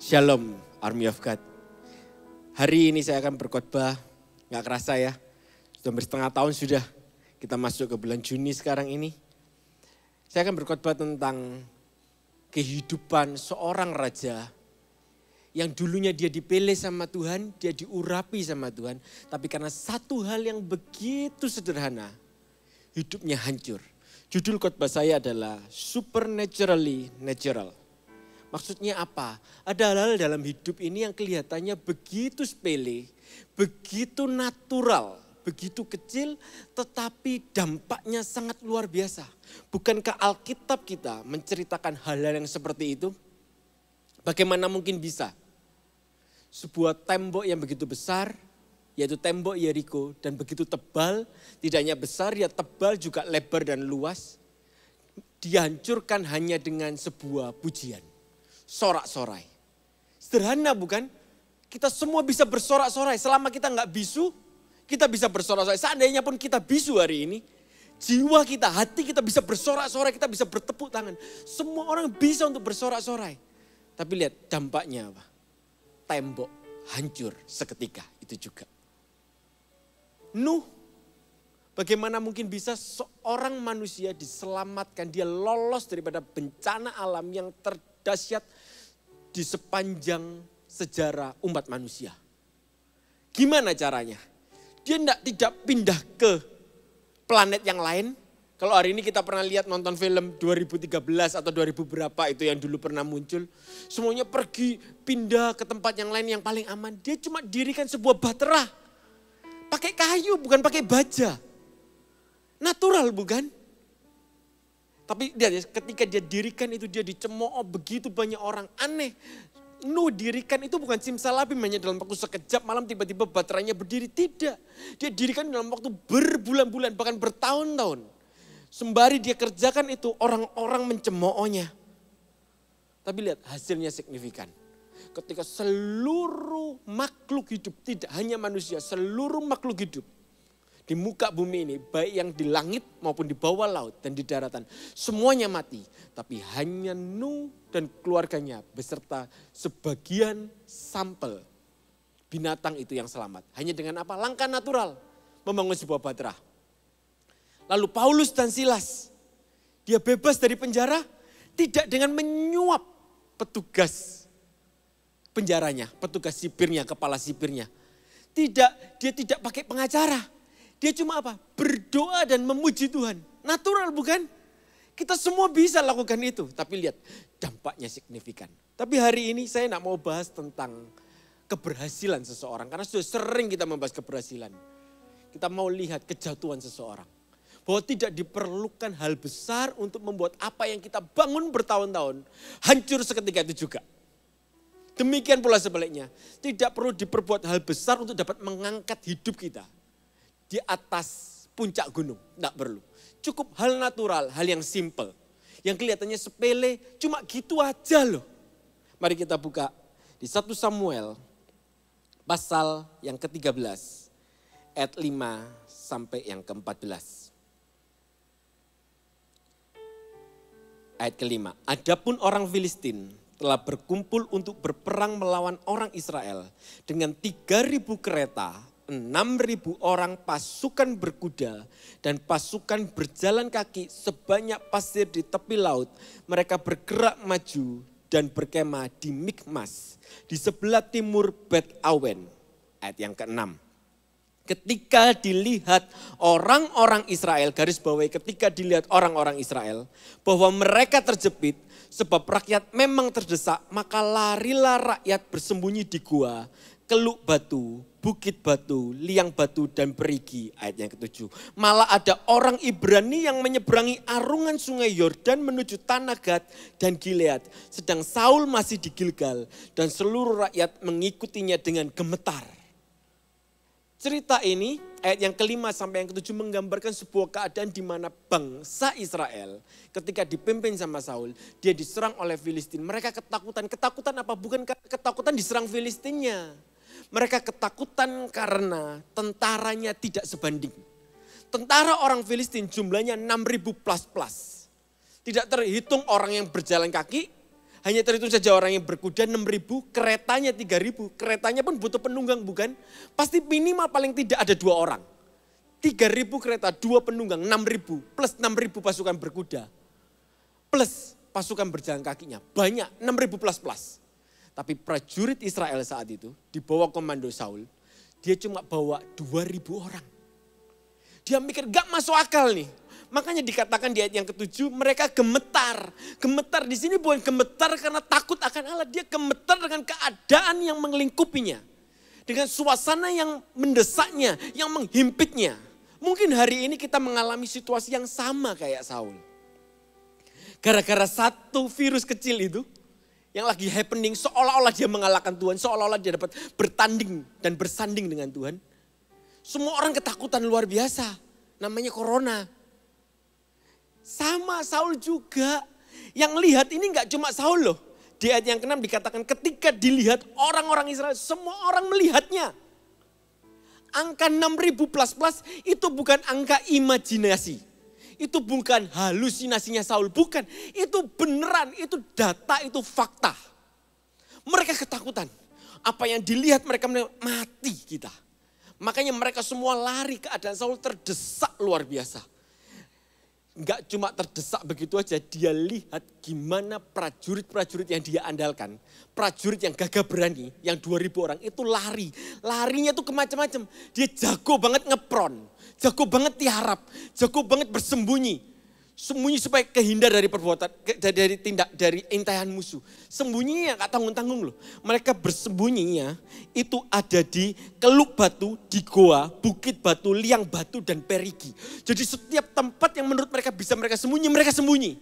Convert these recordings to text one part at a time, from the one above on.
Shalom, Army of God. Hari ini saya akan berkhotbah, gak kerasa ya, sudah setengah tahun sudah kita masuk ke bulan Juni sekarang ini. Saya akan berkhotbah tentang kehidupan seorang raja yang dulunya dia dipilih sama Tuhan, dia diurapi sama Tuhan. Tapi karena satu hal yang begitu sederhana, hidupnya hancur. Judul khotbah saya adalah Supernaturally Natural. Maksudnya apa? Ada hal-hal dalam hidup ini yang kelihatannya begitu sepele, begitu natural, begitu kecil, tetapi dampaknya sangat luar biasa. Bukankah Alkitab kita menceritakan hal-hal yang seperti itu? Bagaimana mungkin bisa? Sebuah tembok yang begitu besar, yaitu tembok Yeriko, dan begitu tebal, tidak hanya besar, ya tebal juga lebar dan luas, dihancurkan hanya dengan sebuah pujian. Sorak-sorai. Sederhana bukan? Kita semua bisa bersorak-sorai. Selama kita nggak bisu, kita bisa bersorak-sorai. Seandainya pun kita bisu hari ini, jiwa kita, hati kita bisa bersorak-sorai, kita bisa bertepuk tangan. Semua orang bisa untuk bersorak-sorai. Tapi lihat dampaknya apa? Tembok hancur seketika itu juga. Nuh, bagaimana mungkin bisa seorang manusia diselamatkan, dia lolos daripada bencana alam yang terdahsyat di sepanjang sejarah umat manusia. Gimana caranya? Dia tidak pindah ke planet yang lain. Kalau hari ini kita pernah lihat nonton film 2013 atau 2000 berapa itu yang dulu pernah muncul. Semuanya pergi pindah ke tempat yang lain yang paling aman. Dia cuma dirikan sebuah bahtera. Pakai kayu bukan pakai baja. Natural bukan? Tapi ketika dia dirikan itu dia dicemooh begitu banyak orang aneh. Nuh dirikan itu bukan simsalabim hanya dalam waktu sekejap malam tiba-tiba baterainya berdiri. Tidak. Dia dirikan dalam waktu berbulan-bulan bahkan bertahun-tahun. Sembari dia kerjakan itu orang-orang mencemoohnya. Tapi lihat hasilnya signifikan. Ketika seluruh makhluk hidup, tidak hanya manusia, seluruh makhluk hidup di muka bumi ini, baik yang di langit maupun di bawah laut dan di daratan, semuanya mati. Tapi hanya Nuh dan keluarganya beserta sebagian sampel binatang itu yang selamat. Hanya dengan apa? Langkah natural, membangun sebuah bahtera. Lalu Paulus dan Silas, dia bebas dari penjara, tidak dengan menyuap petugas penjaranya, petugas sipirnya, kepala sipirnya. Tidak, dia tidak pakai pengacara. Dia cuma apa? Berdoa dan memuji Tuhan. Natural bukan? Kita semua bisa lakukan itu. Tapi lihat dampaknya signifikan. Tapi hari ini saya tidak mau bahas tentang keberhasilan seseorang. Karena sudah sering kita membahas keberhasilan. Kita mau lihat kejatuhan seseorang. Bahwa tidak diperlukan hal besar untuk membuat apa yang kita bangun bertahun-tahun hancur seketika itu juga. Demikian pula sebaliknya. Tidak perlu diperbuat hal besar untuk dapat mengangkat hidup kita di atas puncak gunung. Tidak perlu. Cukup hal natural, hal yang simple. Yang kelihatannya sepele, cuma gitu aja loh. Mari kita buka di 1 Samuel pasal yang ke-13. Ayat 5 sampai yang ke-14. Ayat ke-5. Adapun orang Filistin telah berkumpul untuk berperang melawan orang Israel dengan 3.000 kereta, 6.000 orang pasukan berkuda dan pasukan berjalan kaki sebanyak pasir di tepi laut. Mereka bergerak maju dan berkemah di Mikmas di sebelah timur Bet Awen. Ayat yang ke-6. Ketika dilihat orang-orang Israel, garis bawahi ketika dilihat orang-orang Israel, bahwa mereka terjepit sebab rakyat memang terdesak, maka larilah rakyat bersembunyi di gua, keluk batu, bukit batu, liang batu dan perigi. Ayat yang ke-7. Malah ada orang Ibrani yang menyeberangi arungan sungai Yordan menuju tanah Gad dan Gilead. Sedang Saul masih di Gilgal dan seluruh rakyat mengikutinya dengan gemetar. Cerita ini, ayat yang ke-5 sampai yang ke-7 menggambarkan sebuah keadaan di mana bangsa Israel ketika dipimpin sama Saul, dia diserang oleh Filistin. Mereka ketakutan. Ketakutan apa? Bukan ketakutan diserang Filistinnya. Mereka ketakutan karena tentaranya tidak sebanding. Tentara orang Filistin jumlahnya 6.000 plus. Tidak terhitung orang yang berjalan kaki, Hanya terhitung saja orang yang berkuda 6.000, keretanya 3.000. Keretanya pun butuh penunggang bukan? Pasti minimal paling tidak ada 2 orang. 3.000 kereta, 2 penunggang, 6.000. Plus 6.000 pasukan berkuda. Plus pasukan berjalan kakinya. Banyak, 6.000 plus. Tapi prajurit Israel saat itu, di bawah komando Saul, dia cuma bawa 2.000 orang. Dia mikir gak masuk akal nih. Makanya dikatakan di ayat yang ke-7, mereka gemetar. Gemetar di sini bukan gemetar karena takut akan Allah. Dia gemetar dengan keadaan yang melingkupinya. Dengan suasana yang mendesaknya, yang menghimpitnya. Mungkin hari ini kita mengalami situasi yang sama kayak Saul. Gara-gara satu virus kecil itu, yang lagi happening, seolah-olah dia mengalahkan Tuhan. Seolah-olah dia dapat bertanding dan bersanding dengan Tuhan. Semua orang ketakutan luar biasa. Namanya corona. Sama Saul juga. Yang lihat ini gak cuma Saul loh. Di ayat yang ke-6 dikatakan ketika dilihat orang-orang Israel, semua orang melihatnya. Angka 6.000 plus itu bukan angka imajinasi. Itu bukan halusinasinya Saul, bukan. Itu beneran, itu data, itu fakta. Mereka ketakutan. Apa yang dilihat mereka mati kita. Makanya mereka semua lari, keadaan Saul terdesak luar biasa. Enggak cuma terdesak begitu aja, dia lihat gimana prajurit-prajurit yang dia andalkan. Prajurit yang gagah berani, yang 2.000 orang itu lari. Larinya tuh kemacam-macam. Dia jago banget ngepron, jago banget tiarap, jago banget bersembunyi. Sembunyi supaya kehindar dari perbuatan, dari intayan musuh. Sembunyinya gak tanggung-tanggung loh. Mereka bersembunyinya itu ada di Keluk Batu, di Goa, Bukit Batu, Liang Batu, dan Perigi. Jadi setiap tempat yang menurut mereka bisa mereka sembunyi.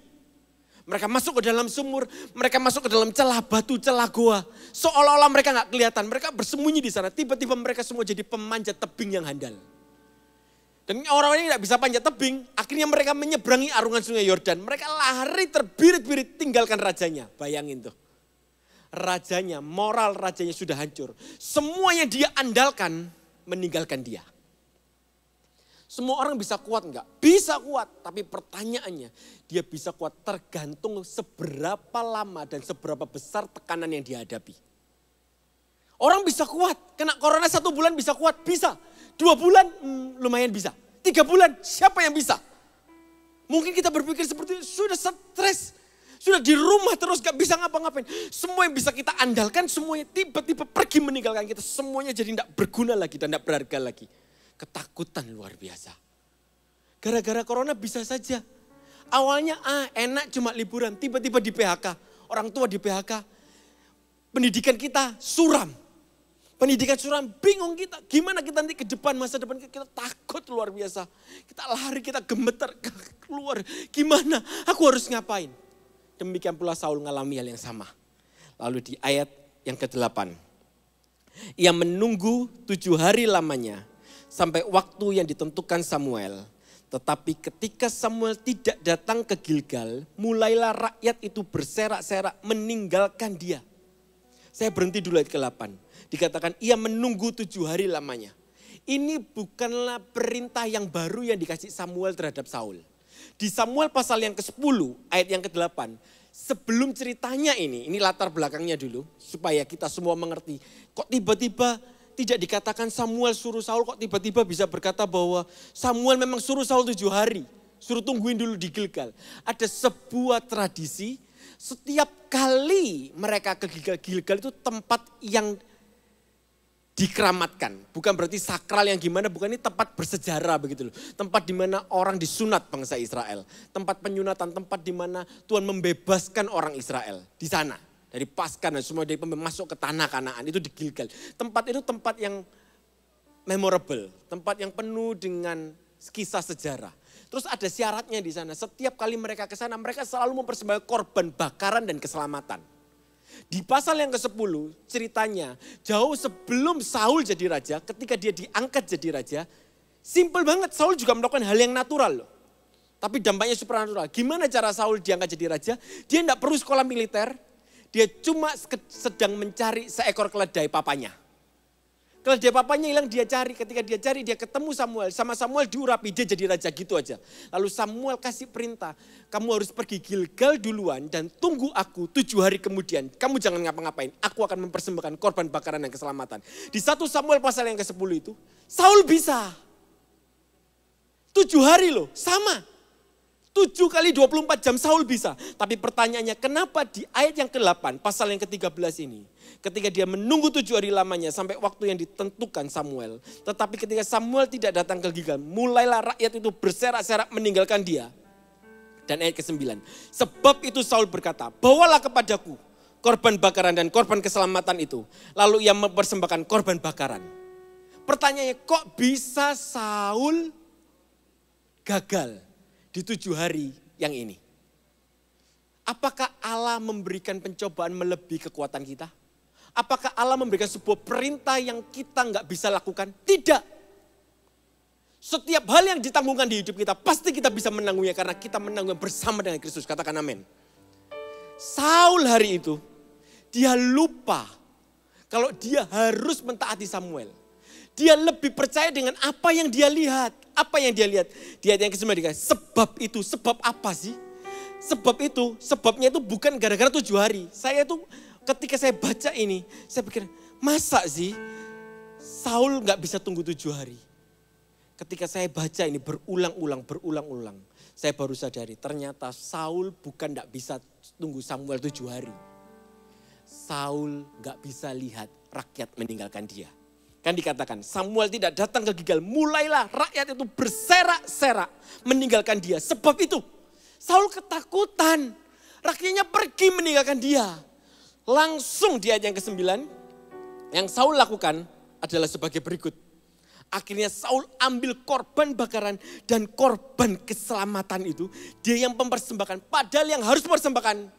Mereka masuk ke dalam sumur, mereka masuk ke dalam celah batu, celah goa. Seolah-olah mereka gak kelihatan, mereka bersembunyi di sana. Tiba-tiba mereka semua jadi pemanjat tebing yang handal. Dan orang-orang ini tidak bisa panjat tebing, akhirnya mereka menyeberangi arungan sungai Yordan. Mereka lari terbirit-birit tinggalkan rajanya. Bayangin tuh. Rajanya, moral rajanya sudah hancur. Semua yang dia andalkan meninggalkan dia. Semua orang bisa kuat enggak? Bisa kuat, tapi pertanyaannya dia bisa kuat tergantung seberapa lama dan seberapa besar tekanan yang dihadapi. Orang bisa kuat, kena corona 1 bulan bisa kuat, bisa. 2 bulan lumayan bisa. 3 bulan siapa yang bisa? Mungkin kita berpikir seperti itu, sudah stres. Sudah di rumah terus gak bisa ngapa-ngapain. Semua yang bisa kita andalkan semuanya tiba-tiba pergi meninggalkan kita. Semuanya jadi tidak berguna lagi dan tidak berharga lagi. Ketakutan luar biasa. Gara-gara corona bisa saja. Awalnya enak cuma liburan, tiba-tiba di PHK. Orang tua di PHK. Pendidikan kita suram. Pendidikan suram, bingung kita. Gimana kita nanti ke depan, masa depan kita takut luar biasa. Kita lari, kita gemetar keluar. Gimana? Aku harus ngapain? Demikian pula Saul mengalami hal yang sama. Lalu di ayat yang ke-8. Ia menunggu 7 hari lamanya sampai waktu yang ditentukan Samuel. Tetapi ketika Samuel tidak datang ke Gilgal, mulailah rakyat itu berserak-serak meninggalkan dia. Saya berhenti dulu ayat ke-8. Dikatakan ia menunggu 7 hari lamanya. Ini bukanlah perintah yang baru yang dikasih Samuel terhadap Saul. Di Samuel pasal yang ke-10 ayat yang ke-8. Sebelum ceritanya ini latar belakangnya dulu. Supaya kita semua mengerti. Kok tiba-tiba tidak dikatakan Samuel suruh Saul, kok tiba-tiba bisa berkata bahwa Samuel memang suruh Saul 7 hari. Suruh tungguin dulu di Gilgal. Ada sebuah tradisi, setiap kali mereka ke Gilgal itu tempat yang dikeramatkan. Bukan berarti sakral yang gimana, bukan, ini tempat bersejarah begitu loh. Tempat di mana orang disunat bangsa Israel. Tempat penyunatan, tempat di mana Tuhan membebaskan orang Israel di sana. Dari Paskah dan semua dari masuk ke tanah Kanaan itu di Gilgal. Tempat itu tempat yang memorable, tempat yang penuh dengan kisah sejarah. Terus ada syaratnya di sana. Setiap kali mereka ke sana, mereka selalu mempersembahkan korban bakaran dan keselamatan. Di pasal yang ke-10 ceritanya jauh sebelum Saul jadi raja, ketika dia diangkat jadi raja, simple banget, Saul juga melakukan hal yang natural loh. Tapi dampaknya supernatural. Gimana cara Saul diangkat jadi raja? Dia tidak perlu sekolah militer, dia cuma sedang mencari seekor keledai papanya. Kalau dia papanya hilang dia cari, ketika dia cari dia ketemu Samuel. Sama Samuel diurapi, dia jadi raja gitu aja. Lalu Samuel kasih perintah, kamu harus pergi Gilgal duluan dan tunggu aku 7 hari kemudian. Kamu jangan ngapa-ngapain, aku akan mempersembahkan korban bakaran dan keselamatan. Di 1 Samuel pasal yang ke-10 itu, Saul bisa. 7 hari loh, sama. 7 kali 24 jam Saul bisa. Tapi pertanyaannya kenapa di ayat yang ke-8 pasal yang ke-13 ini. Ketika dia menunggu 7 hari lamanya sampai waktu yang ditentukan Samuel. Tetapi ketika Samuel tidak datang ke Gilgal, mulailah rakyat itu berserak-serak meninggalkan dia. Dan ayat ke-9. Sebab itu Saul berkata, bawalah kepadaku korban bakaran dan korban keselamatan itu. Lalu ia mempersembahkan korban bakaran. Pertanyaannya kok bisa Saul gagal di 7 hari yang ini? Apakah Allah memberikan pencobaan melebihi kekuatan kita? Apakah Allah memberikan sebuah perintah yang kita nggak bisa lakukan? Tidak. Setiap hal yang ditanggungkan di hidup kita, pasti kita bisa menanggungnya karena kita menanggungnya bersama dengan Kristus. Katakan amin. Saul hari itu, dia lupa kalau dia harus mentaati Samuel. Dia lebih percaya dengan apa yang dia lihat. Apa yang dia lihat? Di ayat yang ke-9 dikatakan, sebab itu, sebab apa sih? Sebabnya itu bukan gara-gara 7 hari. Saya tuh ketika saya baca ini, saya pikir, masa sih Saul gak bisa tunggu 7 hari? Ketika saya baca ini berulang-ulang, saya baru sadari ternyata Saul bukan gak bisa tunggu Samuel 7 hari. Saul gak bisa lihat rakyat meninggalkan dia. Kan dikatakan Samuel tidak datang ke Gilgal, mulailah rakyat itu berserak-serak meninggalkan dia. Sebab itu Saul ketakutan, rakyatnya pergi meninggalkan dia. Langsung di ayat yang ke-9, yang Saul lakukan adalah sebagai berikut. Akhirnya Saul ambil korban bakaran dan korban keselamatan itu. Dia yang mempersembahkan, padahal yang harus mempersembahkan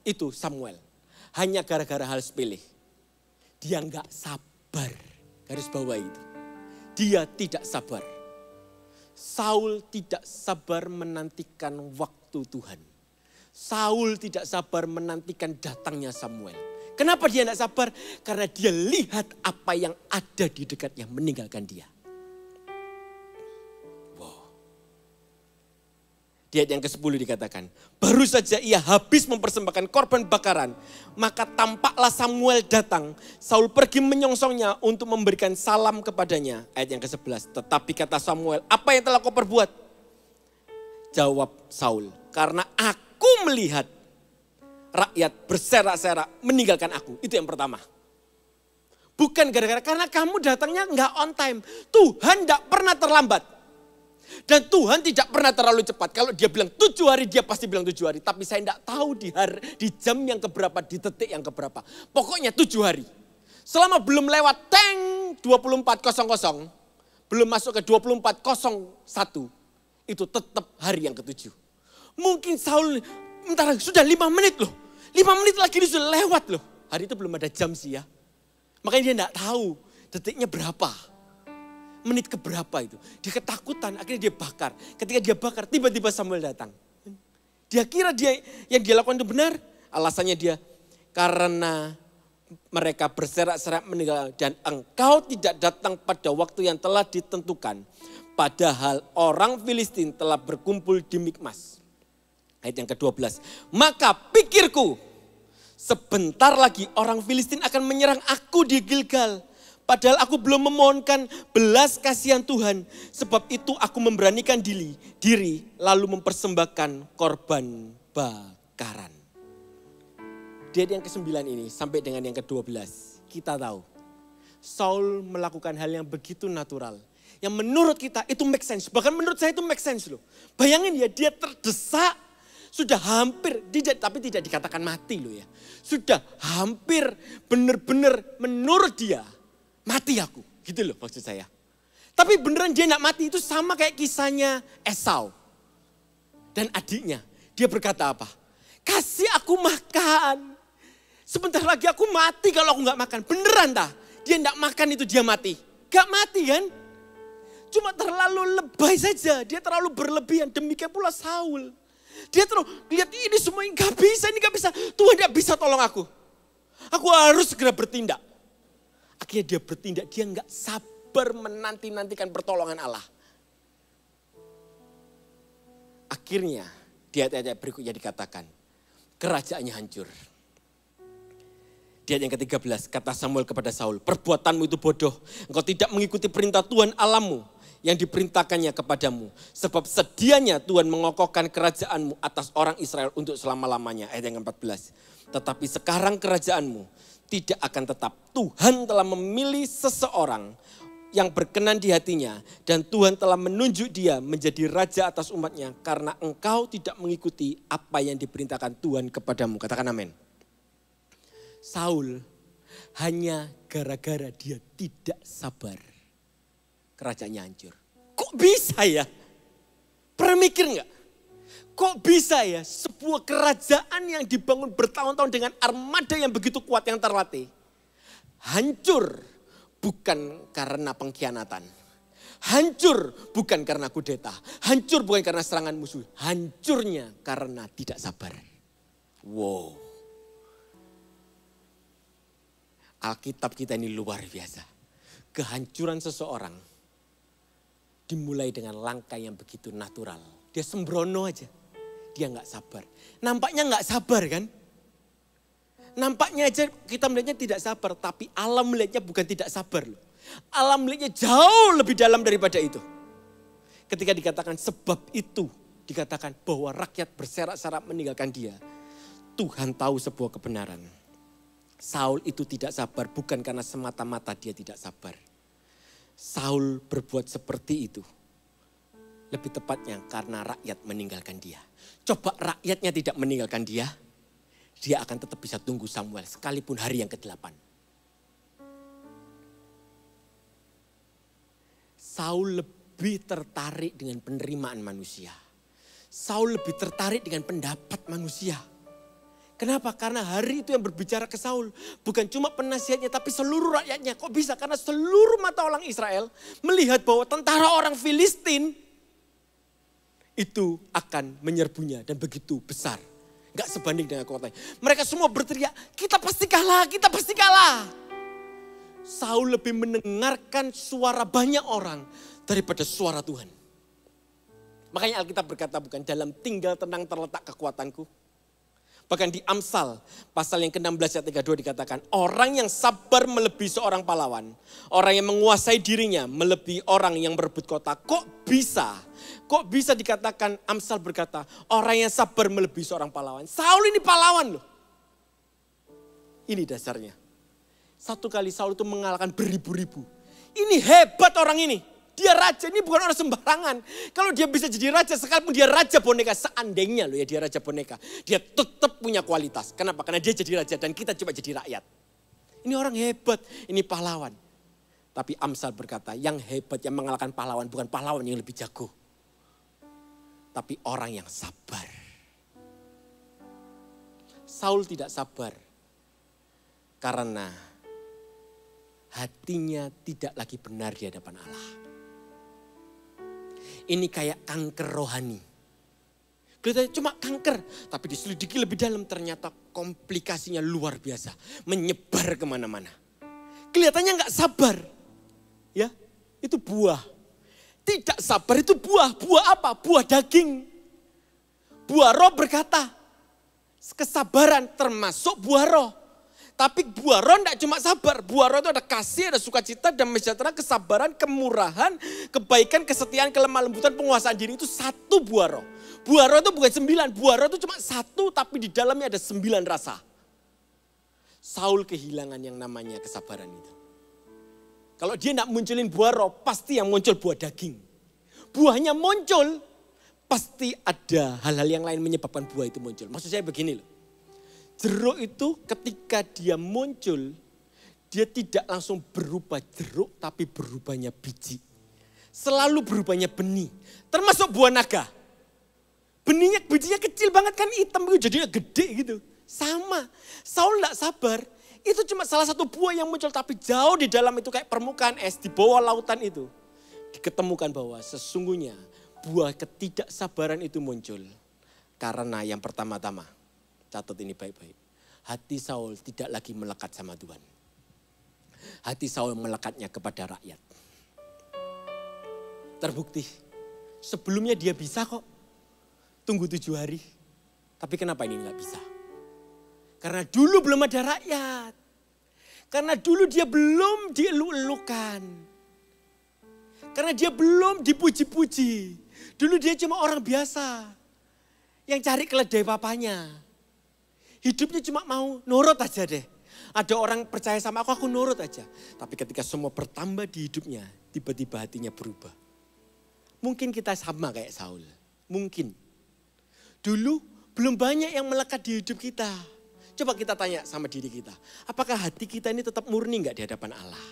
itu Samuel. Hanya gara-gara hal sepele. Dia gak sabar, garis bawah itu. Dia tidak sabar. Saul tidak sabar menantikan waktu Tuhan. Saul tidak sabar menantikan datangnya Samuel. Kenapa dia tidak sabar? Karena dia lihat apa yang ada di dekatnya meninggalkan dia. Wow. Di ayat yang ke-10 dikatakan, baru saja ia habis mempersembahkan korban bakaran, maka tampaklah Samuel datang. Saul pergi menyongsongnya untuk memberikan salam kepadanya. Ayat yang ke-11, tetapi kata Samuel, apa yang telah kau perbuat? Jawab Saul, karena aku melihat rakyat berserak-serak meninggalkan aku. Itu yang pertama. Bukan gara-gara karena kamu datangnya nggak on time. Tuhan nggak pernah terlambat. Dan Tuhan tidak pernah terlalu cepat. Kalau dia bilang 7 hari, dia pasti bilang 7 hari. Tapi saya nggak tahu di jam yang keberapa, di detik yang keberapa. Pokoknya 7 hari. Selama belum lewat 24:00, belum masuk ke 24:01, itu tetap hari yang ke-7. Mungkin Saul, bentar sudah 5 menit loh. 5 menit lagi ini sudah lewat loh. Hari itu belum ada jam sih ya. Makanya dia enggak tahu detiknya berapa. Menit keberapa itu. Dia ketakutan, akhirnya dia bakar. Ketika dia bakar, tiba-tiba Samuel datang. Dia kira yang dia lakukan itu benar. Alasannya dia, karena mereka berserak-serak meninggal dan engkau tidak datang pada waktu yang telah ditentukan. Padahal orang Filistin telah berkumpul di Mikmas. Ayat yang ke-12. Maka pikirku, sebentar lagi orang Filistin akan menyerang aku di Gilgal. Padahal aku belum memohonkan belas kasihan Tuhan. Sebab itu aku memberanikan diri lalu mempersembahkan korban bakaran. Di ayat yang ke-9 ini sampai dengan yang ke-12. Kita tahu Saul melakukan hal yang begitu natural. Yang menurut kita itu make sense. Bahkan menurut saya itu make sense loh. Bayangin ya, dia terdesak. Sudah hampir, tapi tidak dikatakan mati loh ya. Sudah hampir benar-benar menurut dia, mati aku. Gitu loh maksud saya. Tapi beneran dia gak mati, itu sama kayak kisahnya Esau. Dan adiknya, dia berkata apa? Kasih aku makan. Sebentar lagi aku mati kalau aku gak makan. Beneran dah, dia gak makan itu dia mati. Gak mati kan? Cuma terlalu lebay saja. Dia terlalu berlebihan. Demikian pula Saul. Dia terlalu lihat ini semua gak bisa, ini gak bisa. Tuhan gak bisa tolong aku. Aku harus segera bertindak. Akhirnya dia bertindak, dia nggak sabar menanti-nantikan pertolongan Allah. Akhirnya di ayat-ayat berikutnya dikatakan, kerajaannya hancur. Di ayat yang ke-13 kata Samuel kepada Saul, perbuatanmu itu bodoh, engkau tidak mengikuti perintah Tuhan Allahmu yang diperintahkannya kepadamu. Sebab sedianya Tuhan mengokohkan kerajaanmu atas orang Israel untuk selama-lamanya. Ayat yang ke-14. Tetapi sekarang kerajaanmu tidak akan tetap. Tuhan telah memilih seseorang yang berkenan di hatinya. Dan Tuhan telah menunjuk dia menjadi raja atas umatnya. Karena engkau tidak mengikuti apa yang diperintahkan Tuhan kepadamu. Katakan amin. Saul hanya gara-gara dia tidak sabar, kerajaannya hancur. Kok bisa ya? Pernah mikir nggak? Kok bisa ya sebuah kerajaan yang dibangun bertahun-tahun dengan armada yang begitu kuat yang terlatih, hancur bukan karena pengkhianatan, hancur bukan karena kudeta, hancur bukan karena serangan musuh, hancurnya karena tidak sabar. Wow. Alkitab kita ini luar biasa. Kehancuran seseorang dimulai dengan langkah yang begitu natural. Dia sembrono aja. Dia gak sabar. Nampaknya gak sabar kan? Nampaknya aja kita melihatnya tidak sabar. Tapi alam melihatnya bukan tidak sabar loh. Alam melihatnya jauh lebih dalam daripada itu. Ketika dikatakan sebab itu. Dikatakan bahwa rakyat berserak-serak meninggalkan dia. Tuhan tahu sebuah kebenaran. Saul itu tidak sabar bukan karena semata-mata dia tidak sabar. Saul berbuat seperti itu. Lebih tepatnya karena rakyat meninggalkan dia. Coba rakyatnya tidak meninggalkan dia. Dia akan tetap bisa tunggu Samuel sekalipun hari yang ke-8. Saul lebih tertarik dengan penerimaan manusia. Saul lebih tertarik dengan pendapat manusia. Kenapa? Karena hari itu yang berbicara ke Saul bukan cuma penasihatnya tapi seluruh rakyatnya. Kok bisa? Karena seluruh mata orang Israel melihat bahwa tentara orang Filistin itu akan menyerbunya dan begitu besar. Gak sebanding dengan kotanya. Mereka semua berteriak, kita pasti kalah, kita pasti kalah. Saul lebih mendengarkan suara banyak orang daripada suara Tuhan. Makanya Alkitab berkata bukan dalam tinggal tenang terletak kekuatanku. Bahkan di Amsal pasal yang ke-16 ayat 32 dikatakan orang yang sabar melebihi seorang pahlawan. Orang yang menguasai dirinya melebihi orang yang berebut kota. Kok bisa? Kok bisa dikatakan Amsal berkata orang yang sabar melebihi seorang pahlawan. Saul ini pahlawan loh. Ini dasarnya. Satu kali Saul itu mengalahkan beribu-ribu. Ini hebat orang ini. Dia raja, ini bukan orang sembarangan. Kalau dia bisa jadi raja, sekalipun dia raja boneka, seandainya loh ya dia raja boneka. Dia tetap punya kualitas. Kenapa? Karena dia jadi raja dan kita coba jadi rakyat. Ini orang hebat, ini pahlawan. Tapi Amsal berkata, yang hebat yang mengalahkan pahlawan bukan pahlawan yang lebih jago. Tapi orang yang sabar. Saul tidak sabar. Karena hatinya tidak lagi benar di hadapan Allah. Ini kayak kanker rohani. Kelihatannya cuma kanker, tapi diselidiki lebih dalam ternyata komplikasinya luar biasa. Menyebar kemana-mana. Kelihatannya gak sabar. Ya, itu buah. Tidak sabar itu buah. Buah apa? Buah daging. Buah roh berkata, kesabaran termasuk buah roh. Tapi buah roh tidak cuma sabar. Buah roh itu ada kasih, ada sukacita, damai sejahtera, kesabaran, kemurahan, kebaikan, kesetiaan, kelemah lembutan, penguasaan diri. Itu satu buah roh. Buah roh itu bukan 9. Buah roh itu cuma satu tapi di dalamnya ada 9 rasa. Saul kehilangan yang namanya kesabaran itu. Kalau dia tidak munculin buah roh, pasti yang muncul buah daging. Buahnya muncul, pasti ada hal-hal yang lain menyebabkan buah itu muncul. Maksud saya begini loh. Jeruk itu ketika dia muncul, dia tidak langsung berubah jeruk tapi berubahnya biji. Selalu berubahnya benih, termasuk buah naga. Benihnya, bijinya kecil banget kan hitam, jadinya gede gitu. Sama, Saul tidak sabar, itu cuma salah satu buah yang muncul tapi jauh di dalam itu kayak permukaan es di bawah lautan itu. Diketemukan bahwa sesungguhnya buah ketidaksabaran itu muncul. Karena yang pertama-tama, catat ini baik-baik. Hati Saul tidak lagi melekat sama Tuhan. Hati Saul melekatnya kepada rakyat. Terbukti, sebelumnya dia bisa kok tunggu 7 hari. Tapi kenapa ini nggak bisa? Karena dulu belum ada rakyat. Karena dulu dia belum dieluk-elukan. Karena dia belum dipuji-puji. Dulu dia cuma orang biasa yang cari keledai papanya. Hidupnya cuma mau nurut aja deh. Ada orang percaya sama aku nurut aja. Tapi ketika semua bertambah di hidupnya, tiba-tiba hatinya berubah. Mungkin kita sama kayak Saul. Mungkin. Dulu belum banyak yang melekat di hidup kita. Coba kita tanya sama diri kita. Apakah hati kita ini tetap murni enggak di hadapan Allah?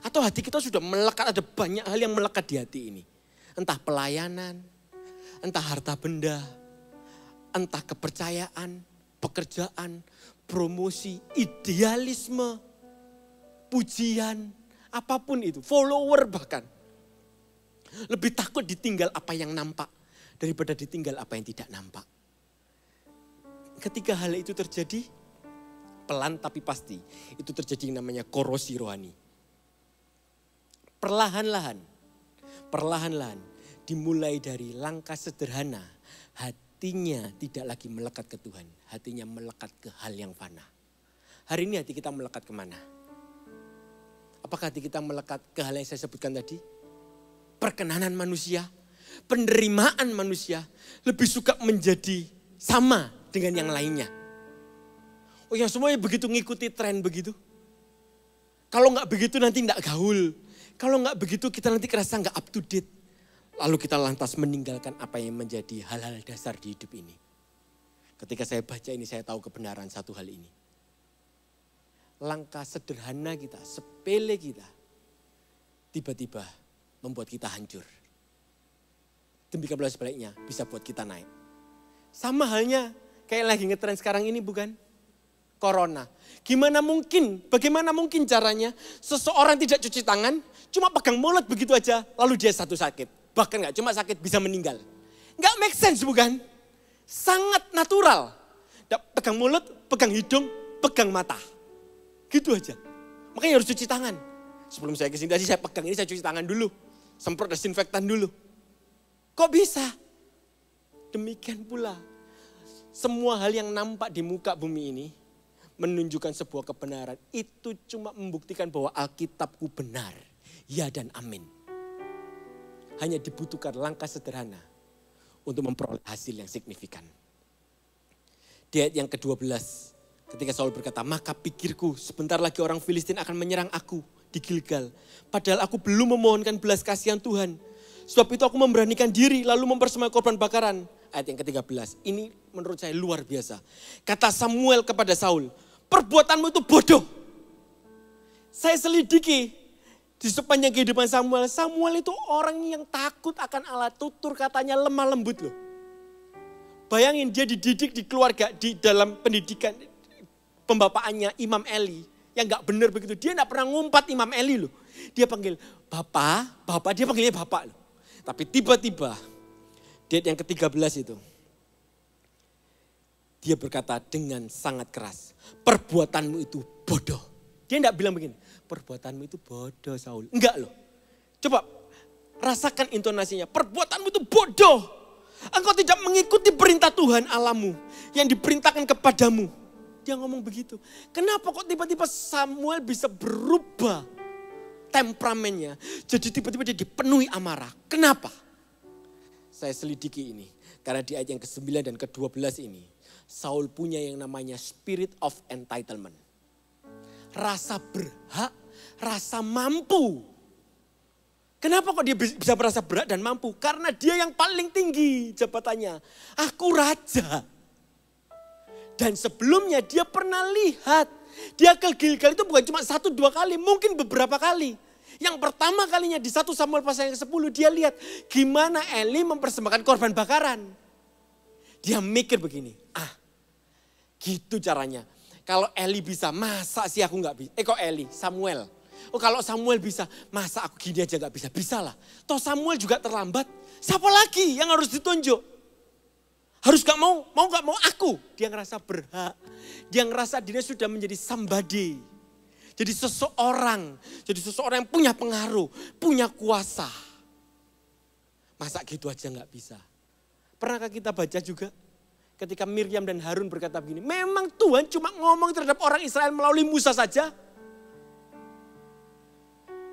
Atau hati kita sudah melekat, ada banyak hal yang melekat di hati ini. Entah pelayanan, entah harta benda, entah kepercayaan, pekerjaan, promosi, idealisme, pujian, apapun itu, follower bahkan. Lebih takut ditinggal apa yang nampak daripada ditinggal apa yang tidak nampak. Ketika hal itu terjadi, pelan tapi pasti, itu terjadi yang namanya korosi rohani. Perlahan-lahan dimulai dari langkah sederhana, hatinya tidak lagi melekat ke Tuhan, hatinya melekat ke hal yang fana. Hari ini hati kita melekat kemana? Apakah hati kita melekat ke hal yang saya sebutkan tadi? Perkenanan manusia, penerimaan manusia, lebih suka menjadi sama dengan yang lainnya. Oh yang semuanya begitu ngikuti tren begitu. Kalau nggak begitu nanti nggak gaul. Kalau nggak begitu kita nanti kerasa nggak up to date. Lalu kita lantas meninggalkan apa yang menjadi hal-hal dasar di hidup ini. Ketika saya baca ini saya tahu kebenaran satu hal ini. Langkah sederhana kita, sepele kita, tiba-tiba membuat kita hancur. Demikian pula sebaliknya bisa buat kita naik. Sama halnya kayak lagi ngetren sekarang ini bukan? Corona. Bagaimana mungkin caranya seseorang tidak cuci tangan, cuma pegang mulut begitu aja, lalu dia satu sakit. Bahkan gak cuma sakit, bisa meninggal. Gak make sense bukan? Sangat natural. Pegang mulut, pegang hidung, pegang mata. Gitu aja. Makanya harus cuci tangan. Sebelum saya kesini tadi saya pegang ini, saya cuci tangan dulu. Semprot desinfektan dulu. Kok bisa? Demikian pula. Semua hal yang nampak di muka bumi ini menunjukkan sebuah kebenaran. Itu cuma membuktikan bahwa Alkitabku benar. Ya dan amin. Hanya dibutuhkan langkah sederhana untuk memperoleh hasil yang signifikan. Di ayat yang ke-12, ketika Saul berkata, maka pikirku sebentar lagi orang Filistin akan menyerang aku di Gilgal. Padahal aku belum memohonkan belas kasihan Tuhan. Sebab itu aku memberanikan diri lalu mempersembahkan korban bakaran. Ayat yang ke-13, ini menurut saya luar biasa. Kata Samuel kepada Saul, perbuatanmu itu bodoh. Saya selidiki di sepanjang kehidupan Samuel. Samuel itu orang yang takut akan Allah, tutur katanya lemah lembut loh. Bayangin dia dididik di keluarga, di dalam pendidikan pembapaannya Imam Eli. Yang gak benar begitu, dia gak pernah ngumpat Imam Eli loh. Dia panggil Bapak, dia panggilnya Bapak loh. Tapi tiba-tiba, di ayat yang ke-13 itu. Dia berkata dengan sangat keras, perbuatanmu itu bodoh. Dia gak bilang begini, perbuatanmu itu bodoh Saul. Enggak loh. Coba rasakan intonasinya, perbuatanmu itu bodoh. Engkau tidak mengikuti perintah Tuhan Allahmu yang diperintahkan kepadamu. Dia ngomong begitu. Kenapa kok tiba-tiba Samuel bisa berubah temperamennya. Jadi tiba-tiba dia dipenuhi amarah. Kenapa? Saya selidiki ini. Karena di ayat yang ke-9 dan ke-12 ini. Saul punya yang namanya spirit of entitlement. Rasa berhak, rasa mampu. Kenapa kok dia bisa merasa berhak dan mampu? Karena dia yang paling tinggi jabatannya. Aku raja. Dan sebelumnya dia pernah lihat. Dia ke Gilgal itu bukan cuma 1-2 kali, mungkin beberapa kali. Yang pertama kalinya di 1 Samuel pasal yang ke-10 dia lihat gimana Eli mempersembahkan korban bakaran. Dia mikir begini, gitu caranya. Kalau Eli bisa, masa sih aku gak bisa? Kok Eli? Samuel. Oh kalau Samuel bisa, masa aku gini aja gak bisa? Bisa lah. Toh Samuel juga terlambat. Siapa lagi yang harus ditunjuk? Harus gak mau aku. Dia ngerasa berhak. Dia ngerasa dirinya sudah menjadi somebody. Jadi seseorang yang punya pengaruh, punya kuasa. Masa gitu aja nggak bisa? Pernahkah kita baca juga ketika Miriam dan Harun berkata begini, memang Tuhan cuma ngomong terhadap orang Israel melalui Musa saja?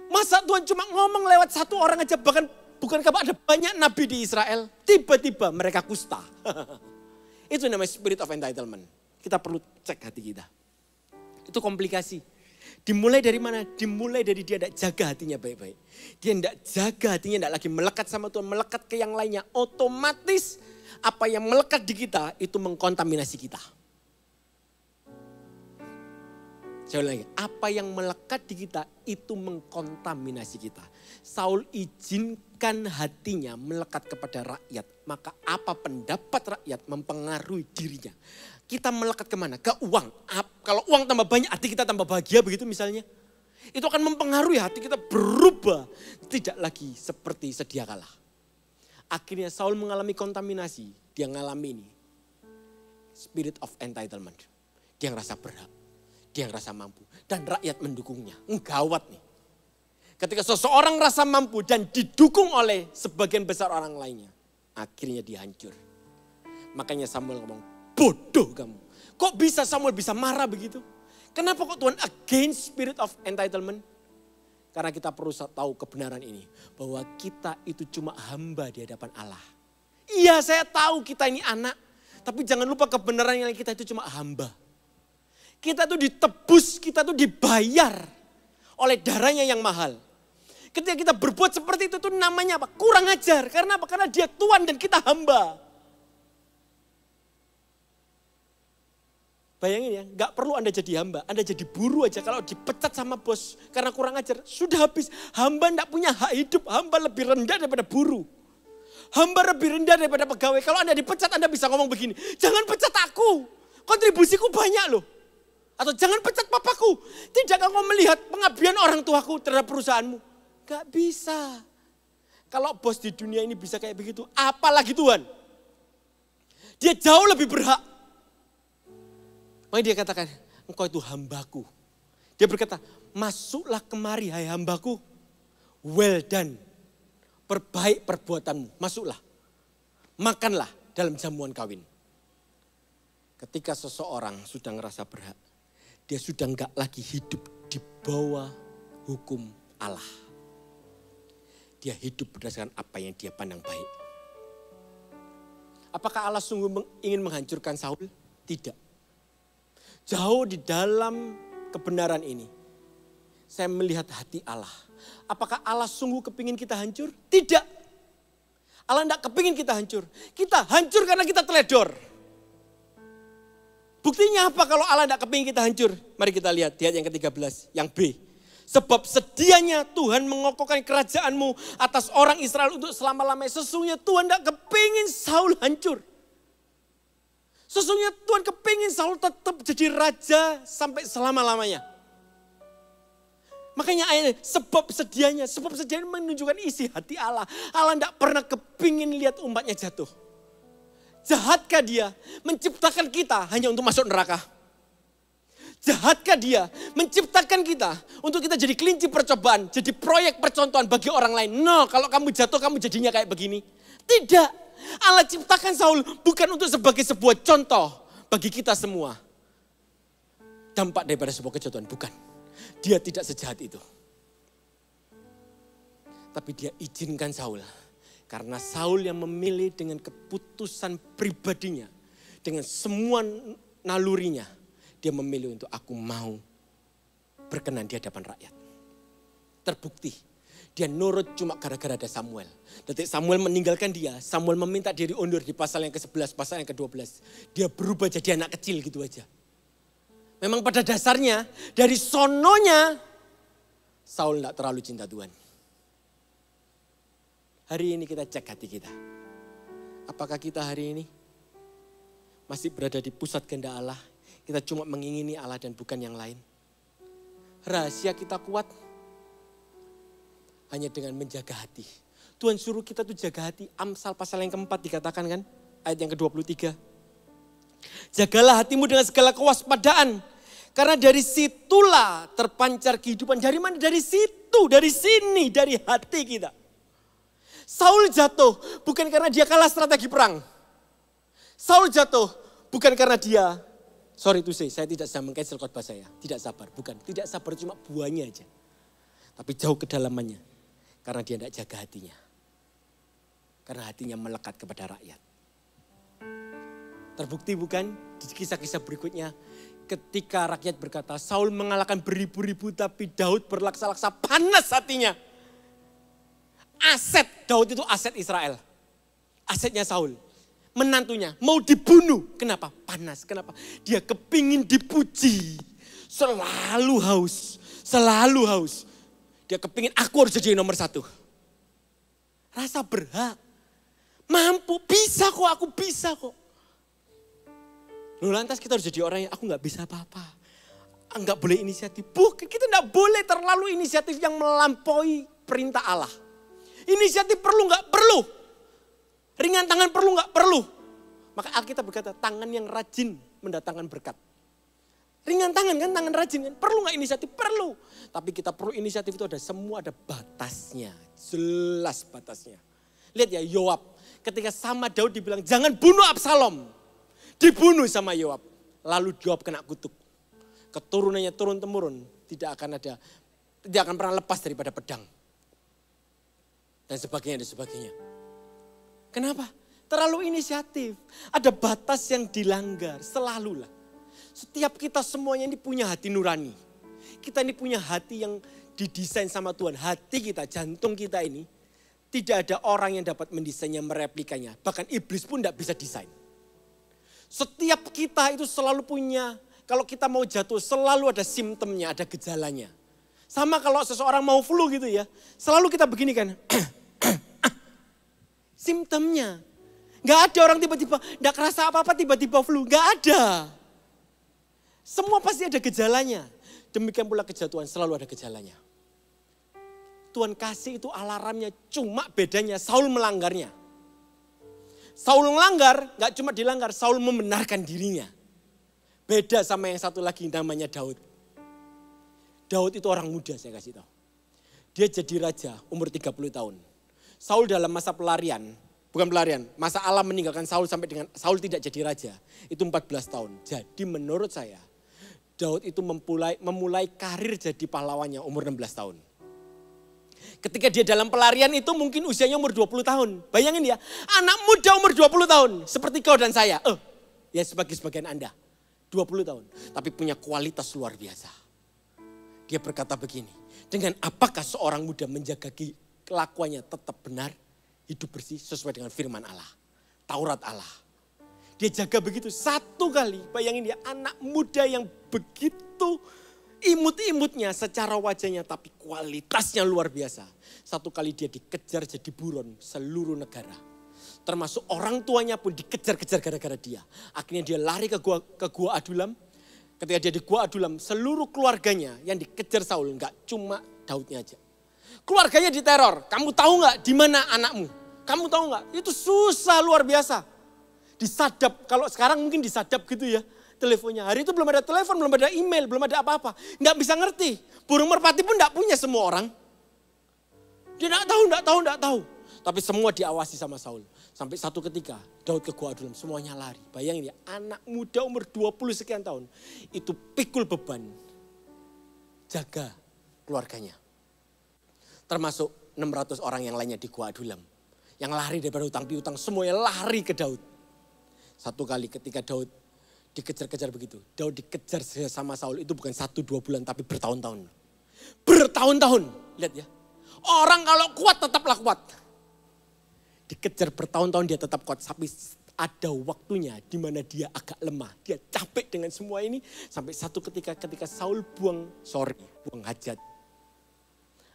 Masa Tuhan cuma ngomong lewat satu orang aja, bahkan bukankah ada banyak nabi di Israel? Tiba-tiba mereka kusta. Itu namanya spirit of entitlement. Kita perlu cek hati kita. Itu komplikasi. Dimulai dari mana? Dimulai dari dia tidak jaga hatinya baik-baik. Dia tidak jaga hatinya, tidak lagi melekat sama Tuhan, melekat ke yang lainnya. Otomatis apa yang melekat di kita itu mengkontaminasi kita. Saya ulangi, apa yang melekat di kita itu mengkontaminasi kita. Saul izinkan hatinya melekat kepada rakyat. Maka apa pendapat rakyat mempengaruhi dirinya. Kita melekat kemana? Ke uang. Kalau uang tambah banyak, hati kita tambah bahagia begitu misalnya. Itu akan mempengaruhi hati kita berubah. Tidak lagi seperti sedia kala. Akhirnya Saul mengalami kontaminasi. Dia mengalami ini. Spirit of entitlement. Dia ngerasa berhak. Dia ngerasa mampu. Dan rakyat mendukungnya. Gawat nih. Ketika seseorang rasa mampu dan didukung oleh sebagian besar orang lainnya. Akhirnya dia hancur. Makanya Samuel ngomong, bodoh kamu. Kok bisa Samuel bisa marah begitu? Kenapa kok Tuhan against spirit of entitlement? Karena kita perlu tahu kebenaran ini. Bahwa kita itu cuma hamba di hadapan Allah. Iya saya tahu kita ini anak. Tapi jangan lupa kebenaran yang kita itu cuma hamba. Kita tuh ditebus, kita tuh dibayar oleh darahnya yang mahal. Ketika kita berbuat seperti itu tuh namanya apa? Kurang ajar. Karena apa? Karena dia Tuhan dan kita hamba. Bayangin ya, gak perlu Anda jadi hamba. Anda jadi buruh aja kalau dipecat sama bos karena kurang ajar. Sudah habis. Hamba gak punya hak hidup. Hamba lebih rendah daripada buruh. Hamba lebih rendah daripada pegawai. Kalau Anda dipecat Anda bisa ngomong begini. Jangan pecat aku. Kontribusiku banyak loh. Atau jangan pecat papaku. Tidak kau melihat pengabdian orang tuaku terhadap perusahaanmu. Gak bisa. Kalau bos di dunia ini bisa kayak begitu. Apalagi Tuhan. Dia jauh lebih berhak. Makanya dia katakan, engkau itu hambaku. Dia berkata, masuklah kemari hai hambaku. Well done. Perbaik perbuatanmu. Masuklah. Makanlah dalam jamuan kawin. Ketika seseorang sudah ngerasa berhak. Dia sudah enggak lagi hidup di bawah hukum Allah. Dia hidup berdasarkan apa yang dia pandang baik. Apakah Allah sungguh ingin menghancurkan Saul? Tidak. Jauh di dalam kebenaran ini, saya melihat hati Allah. Apakah Allah sungguh kepingin kita hancur? Tidak. Allah tidak kepingin kita hancur. Kita hancur karena kita teledor. Buktinya apa kalau Allah tidak kepingin kita hancur? Mari kita lihat di ayat yang ke-13, yang B. Sebab sedianya Tuhan mengokohkan kerajaanmu atas orang Israel untuk selama-lamanya. Sesungguhnya Tuhan tidak kepingin Saul hancur. Sesungguhnya Tuhan kepingin Saul tetap jadi raja sampai selama-lamanya. Makanya ayatnya sebab sedianya menunjukkan isi hati Allah. Allah tidak pernah kepingin lihat umatnya jatuh. Jahatkah dia menciptakan kita hanya untuk masuk neraka? Jahatkah dia menciptakan kita untuk kita jadi kelinci percobaan, jadi proyek percontohan bagi orang lain? No, kalau kamu jatuh kamu jadinya kayak begini. Tidak. Allah ciptakan Saul bukan untuk sebagai sebuah contoh bagi kita semua. Dampak daripada sebuah kejatuhan, bukan. Dia tidak sejahat itu. Tapi dia izinkan Saul. Karena Saul yang memilih dengan keputusan pribadinya. Dengan semua nalurinya. Dia memilih untuk aku mau berkenan di hadapan rakyat. Terbukti. Dia nurut cuma gara-gara ada Samuel. Detik Samuel meninggalkan dia, Samuel meminta dia diundur di pasal yang ke-11, pasal yang ke-12. Dia berubah jadi anak kecil gitu aja. Memang pada dasarnya dari sononya Saul tidak terlalu cinta Tuhan. Hari ini kita cek hati kita. Apakah kita hari ini masih berada di pusat kehendak Allah? Kita cuma mengingini Allah dan bukan yang lain. Rahasia kita kuat hanya dengan menjaga hati. Tuhan suruh kita tuh jaga hati. Amsal pasal yang keempat dikatakan kan. Ayat yang ke-23. Jagalah hatimu dengan segala kewaspadaan. Karena dari situlah terpancar kehidupan. Dari mana? Dari situ, dari sini, dari hati kita. Saul jatuh bukan karena dia kalah strategi perang. Saul jatuh bukan karena dia, sorry to say, saya tidak bisa meng-cancel khotbah saya. Tidak sabar, bukan. Tidak sabar cuma buahnya aja. Tapi jauh kedalamannya. Karena dia tidak jaga hatinya. Karena hatinya melekat kepada rakyat. Terbukti bukan di kisah-kisah berikutnya. Ketika rakyat berkata, Saul mengalahkan beribu-ribu tapi Daud berlaksa-laksa, panas hatinya. Aset, Daud itu aset Israel. Asetnya Saul. Menantunya mau dibunuh. Kenapa? Panas. Kenapa? Dia kepingin dipuji. Selalu haus. Selalu haus. Dia kepingin aku harus jadi nomor 1. Rasa berhak. Mampu, bisa kok, aku bisa kok. Loh, lantas kita harus jadi orang yang aku gak bisa apa-apa. Enggak boleh inisiatif. Bukan, kita gak boleh terlalu inisiatif yang melampaui perintah Allah. Inisiatif perlu gak? Perlu. Ringan tangan perlu gak? Perlu. Maka Alkitab berkata tangan yang rajin mendatangkan berkat. Ringan tangan kan, tangan rajin kan. Perlu gak inisiatif? Perlu. Tapi kita perlu inisiatif itu semua ada batasnya. Jelas batasnya. Lihat ya Yoab. Ketika sama Daud dibilang jangan bunuh Absalom. Dibunuh sama Yoab. Lalu Yoab kena kutuk. Keturunannya turun-temurun. Tidak akan pernah lepas daripada pedang. Dan sebagainya, dan sebagainya. Kenapa? Terlalu inisiatif. Ada batas yang dilanggar. Selalulah. Setiap kita semuanya ini punya hati nurani. Kita ini punya hati yang didesain sama Tuhan. Hati kita, jantung kita ini. Tidak ada orang yang dapat mendesainnya, mereplikanya. Bahkan iblis pun tidak bisa desain. Setiap kita itu selalu punya, kalau kita mau jatuh selalu ada simptomnya, ada gejalanya. Sama kalau seseorang mau flu gitu ya. Selalu kita begini kan. Simptomnya. Gak ada orang tiba-tiba, gak kerasa apa-apa tiba-tiba flu. Gak ada. Semua pasti ada gejalanya. Demikian pula kejatuhan selalu ada gejalanya. Tuhan kasih itu alarmnya, cuma bedanya Saul melanggarnya. Saul melanggar, gak cuma dilanggar, Saul membenarkan dirinya. Beda sama yang satu lagi namanya Daud. Daud itu orang muda saya kasih tahu. Dia jadi raja umur 30 tahun. Saul dalam masa pelarian, bukan pelarian, masa Allah meninggalkan Saul sampai dengan Saul tidak jadi raja. Itu 14 tahun. Jadi menurut saya, Daud itu memulai karir jadi pahlawannya umur 16 tahun. Ketika dia dalam pelarian itu mungkin usianya umur 20 tahun. Bayangin ya, anak muda umur 20 tahun. Seperti kau dan saya. Ya sebagian Anda. 20 tahun. Tapi punya kualitas luar biasa. Dia berkata begini. Dengan apakah seorang muda menjaga kelakuannya tetap benar. Hidup bersih sesuai dengan firman Allah. Taurat Allah. Dia jaga begitu. Satu kali bayangin dia anak muda yang begitu imut-imutnya secara wajahnya tapi kualitasnya luar biasa. Satu kali dia dikejar jadi buron seluruh negara. Termasuk orang tuanya pun dikejar-kejar gara-gara dia. Akhirnya dia lari ke gua Adulam. Ketika dia di gua Adulam seluruh keluarganya yang dikejar Saul. Enggak cuma Daudnya aja. Keluarganya diteror. Kamu tahu gak di mana anakmu? Kamu tahu gak? Itu susah luar biasa. Disadap. Kalau sekarang mungkin disadap gitu ya. Teleponnya. Hari itu belum ada telepon, belum ada email, belum ada apa-apa. Nggak bisa ngerti. Burung merpati pun nggak punya semua orang. Dia nggak tahu. Tapi semua diawasi sama Saul. Sampai satu ketika Daud ke gua Adulam, semuanya lari. Bayangin ya, anak muda umur 20 sekian tahun. Itu pikul beban. Jaga keluarganya. Termasuk 600 orang yang lainnya di gua Adulam. Yang lari daripada hutang piutang, semuanya lari ke Daud. Satu kali ketika Daud dikejar-kejar begitu. Daud dikejar sama Saul itu bukan 1-2 bulan tapi bertahun-tahun. Bertahun-tahun. Lihat ya. Orang kalau kuat tetaplah kuat. Dikejar bertahun-tahun dia tetap kuat. Tapi ada waktunya di mana dia agak lemah. Dia capek dengan semua ini. Sampai satu ketika Saul buang hajat.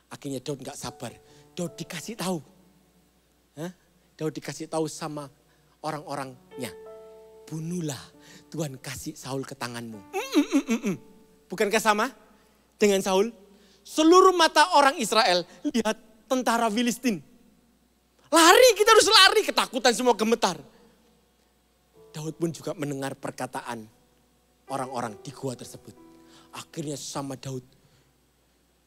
Akhirnya Daud gak sabar. Daud dikasih tahu. Daud dikasih tahu sama orang-orangnya. Bunuhlah, Tuhan kasih Saul ke tanganmu. Bukankah sama dengan Saul? Seluruh mata orang Israel lihat tentara Filistin. Lari, kita harus lari, ketakutan semua gemetar. Daud pun juga mendengar perkataan orang-orang di gua tersebut. Akhirnya sama Daud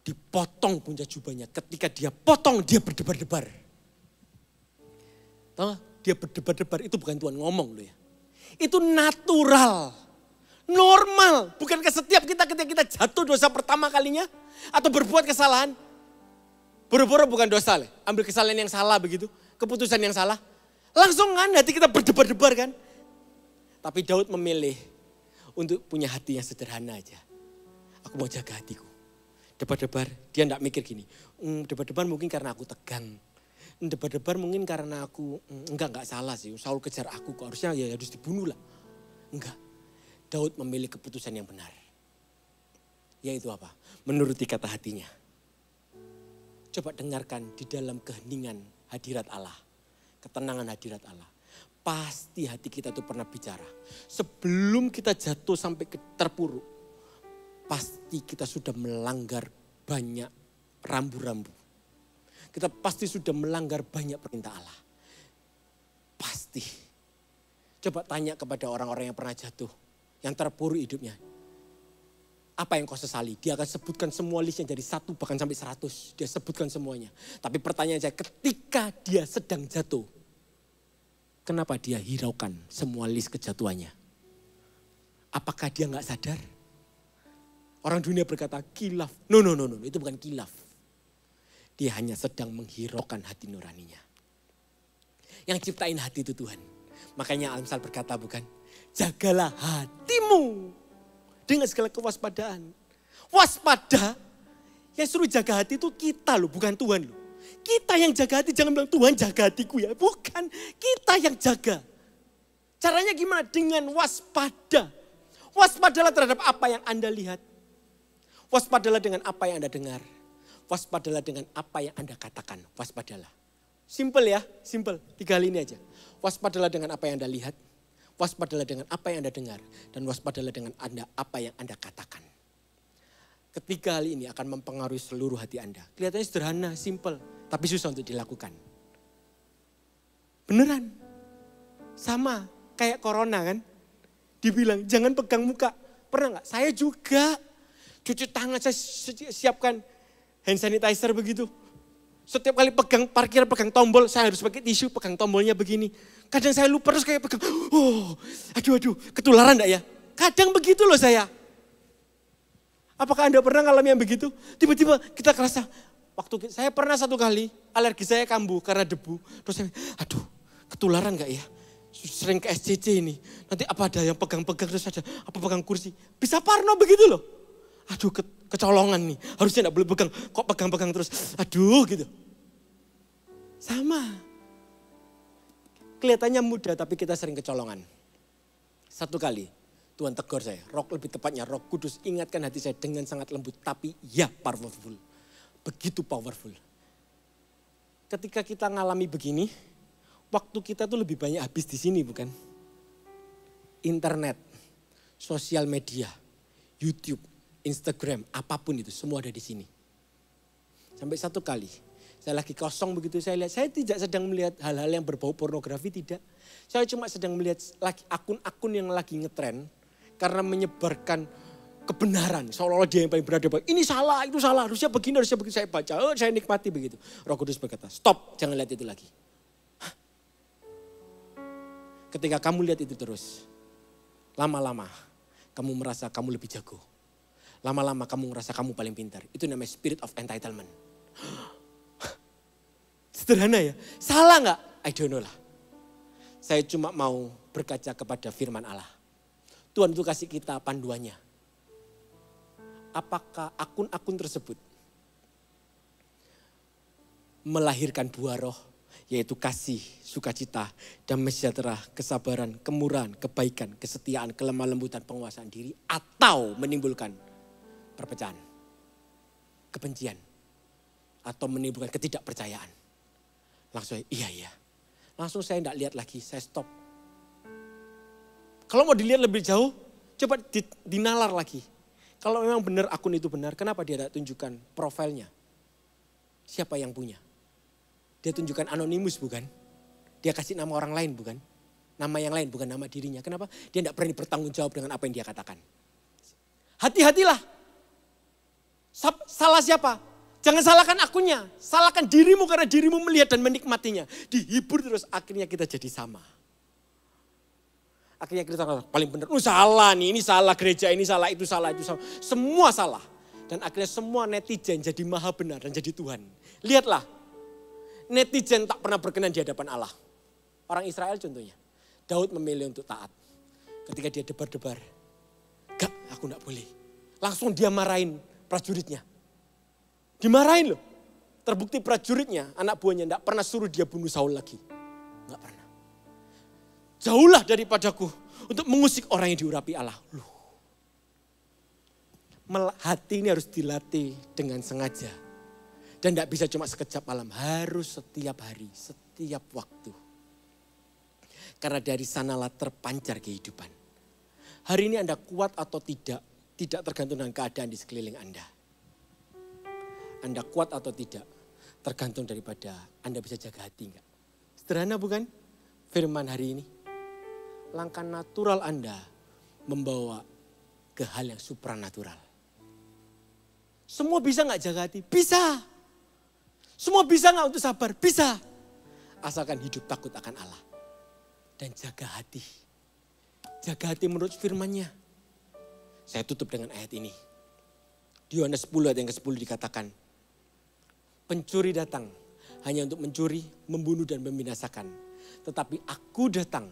dipotong punca jubahnya. Ketika dia potong, dia berdebar-debar. Tahu gak? Dia berdebar-debar, itu bukan Tuhan ngomong loh ya. Itu natural, normal. Bukankah setiap kita ketika kita jatuh dosa pertama kalinya, atau berbuat kesalahan, boro-boro bukan dosa lah, ambil kesalahan yang salah begitu, keputusan yang salah, langsung kan hati kita berdebar-debar kan. Tapi Daud memilih untuk punya hati yang sederhana aja. Aku mau jaga hatiku. Debar-debar, dia enggak mikir gini, debar-debar mungkin karena aku tegang. Debar-debar mungkin karena aku, enggak salah sih, Saul kejar aku kok harusnya ya harus dibunuh lah. Enggak, Daud memilih keputusan yang benar. Yaitu apa? Menuruti kata hatinya. Coba dengarkan di dalam keheningan hadirat Allah. Ketenangan hadirat Allah. Pasti hati kita itu pernah bicara. Sebelum kita jatuh sampai terpuruk. Pasti kita sudah melanggar banyak rambu-rambu. Kita pasti sudah melanggar banyak perintah Allah. Pasti. Coba tanya kepada orang-orang yang pernah jatuh. Yang terpuruk hidupnya. Apa yang kau sesali? Dia akan sebutkan semua listnya dari 1 bahkan sampai 100. Dia sebutkan semuanya. Tapi pertanyaan saya, ketika dia sedang jatuh. Kenapa dia hiraukan semua list kejatuhannya? Apakah dia gak sadar? Orang dunia berkata kilaf. No, itu bukan kilaf. Dia hanya sedang menghiraukan hati nuraninya. Yang ciptain hati itu Tuhan. Makanya Al-Amsal berkata bukan, jagalah hatimu dengan segala kewaspadaan. Waspada, yang suruh jaga hati itu kita loh, bukan Tuhan loh. Kita yang jaga hati, jangan bilang Tuhan jaga hatiku ya. Bukan, kita yang jaga. Caranya gimana? Dengan waspada. Waspadalah terhadap apa yang Anda lihat. Waspadalah dengan apa yang Anda dengar. Waspadalah dengan apa yang Anda katakan. Waspadalah. Simple ya, simple. 3 hal ini aja. Waspadalah dengan apa yang Anda lihat. Waspadalah dengan apa yang Anda dengar. Dan waspadalah dengan apa yang Anda katakan. Ketiga hal ini akan mempengaruhi seluruh hati Anda. Kelihatannya sederhana, simple. Tapi susah untuk dilakukan. Beneran. Sama kayak corona kan. Dibilang jangan pegang muka. Pernah gak? Saya juga. Cuci tangan, saya siapkan hand sanitizer begitu. Setiap kali pegang parkir, pegang tombol, saya harus pakai tisu, pegang tombolnya begini. Kadang saya lupa terus kayak pegang, aduh, ketularan enggak ya? Kadang begitu loh saya. Apakah Anda pernah ngalami yang begitu? Tiba-tiba kita kerasa, saya pernah 1 kali, alergi saya kambuh karena debu. Terus saya, aduh, ketularan enggak ya? Sering ke SCC ini, nanti apa ada yang pegang-pegang terus ada, apa pegang kursi. Bisa parno begitu loh. Aduh kecolongan nih, harusnya enggak boleh pegang, kok pegang-pegang terus, aduh gitu. Sama. Kelihatannya mudah tapi kita sering kecolongan. 1 kali Tuhan tegur saya, lebih tepatnya Roh Kudus ingatkan hati saya dengan sangat lembut tapi ya powerful. Begitu powerful. Ketika kita ngalami begini, waktu kita tuh lebih banyak habis di sini bukan? Internet, sosial media, YouTube, Instagram, apapun itu semua ada di sini. Sampai 1 kali, saya lagi kosong begitu saya lihat, saya tidak sedang melihat hal-hal yang berbau pornografi, tidak. Saya cuma sedang melihat akun-akun yang lagi ngetren karena menyebarkan kebenaran. Seolah-olah dia yang paling benar. Ini salah, itu salah, harusnya begini, saya baca, saya nikmati begitu. Roh Kudus berkata, stop, jangan lihat itu lagi. Hah? Ketika kamu lihat itu terus, lama-lama kamu merasa kamu lebih jago. Lama-lama kamu ngerasa kamu paling pintar. Itu namanya spirit of entitlement. Sederhana ya. Salah gak? I don't know lah. Saya cuma mau berkaca kepada firman Allah. Tuhan itu kasih kita panduannya. Apakah akun-akun tersebut melahirkan buah roh. Yaitu kasih, sukacita, damai sejahtera, kesabaran, kemurahan, kebaikan, kesetiaan, kelemah lembutan, penguasaan diri. Atau menimbulkan perpecahan, kebencian, atau menimbulkan ketidakpercayaan. Langsung iya. Langsung saya tidak lihat lagi, saya stop. Kalau mau dilihat lebih jauh, coba dinalar lagi. Kalau memang benar akun itu benar, kenapa dia tidak tunjukkan profilnya? Siapa yang punya? Dia tunjukkan anonimus bukan? Dia kasih nama orang lain bukan? Nama yang lain bukan nama dirinya. Kenapa? Dia tidak berani bertanggung jawab dengan apa yang dia katakan. Hati-hatilah. Salah siapa? Jangan salahkan akunya. Salahkan dirimu karena dirimu melihat dan menikmatinya. Dihibur terus akhirnya kita jadi sama. Akhirnya kita paling benar. Salah nih, ini salah gereja, ini salah, itu salah, itu salah. Semua salah. Dan akhirnya semua netizen jadi maha benar dan jadi Tuhan. Lihatlah. Netizen tak pernah berkenan di hadapan Allah. Orang Israel contohnya. Daud memilih untuk taat. Ketika dia debar-debar. Gak, aku gak boleh. Langsung dia marahin prajuritnya. Dimarahin loh. Terbukti prajuritnya, anak buahnya gak pernah suruh dia bunuh Saul lagi. Gak pernah. Jauhlah daripadaku untuk mengusik orang yang diurapi Allah. Loh. Hati ini harus dilatih dengan sengaja. Dan gak bisa cuma sekejap malam. Harus setiap hari, setiap waktu. Karena dari sanalah terpancar kehidupan. Hari ini Anda kuat atau tidak tergantung dengan keadaan di sekeliling Anda. Anda kuat atau tidak, tergantung daripada Anda bisa jaga hati enggak. Sederhana bukan firman hari ini? Langkah natural Anda membawa ke hal yang supranatural. Semua bisa enggak jaga hati? Bisa. Semua bisa enggak untuk sabar? Bisa. Asalkan hidup takut akan Allah. Dan jaga hati. Jaga hati menurut firman-Nya. Saya tutup dengan ayat ini. Di Yohanes 10 ayat yang ke-10 dikatakan. Pencuri datang hanya untuk mencuri, membunuh dan membinasakan. Tetapi aku datang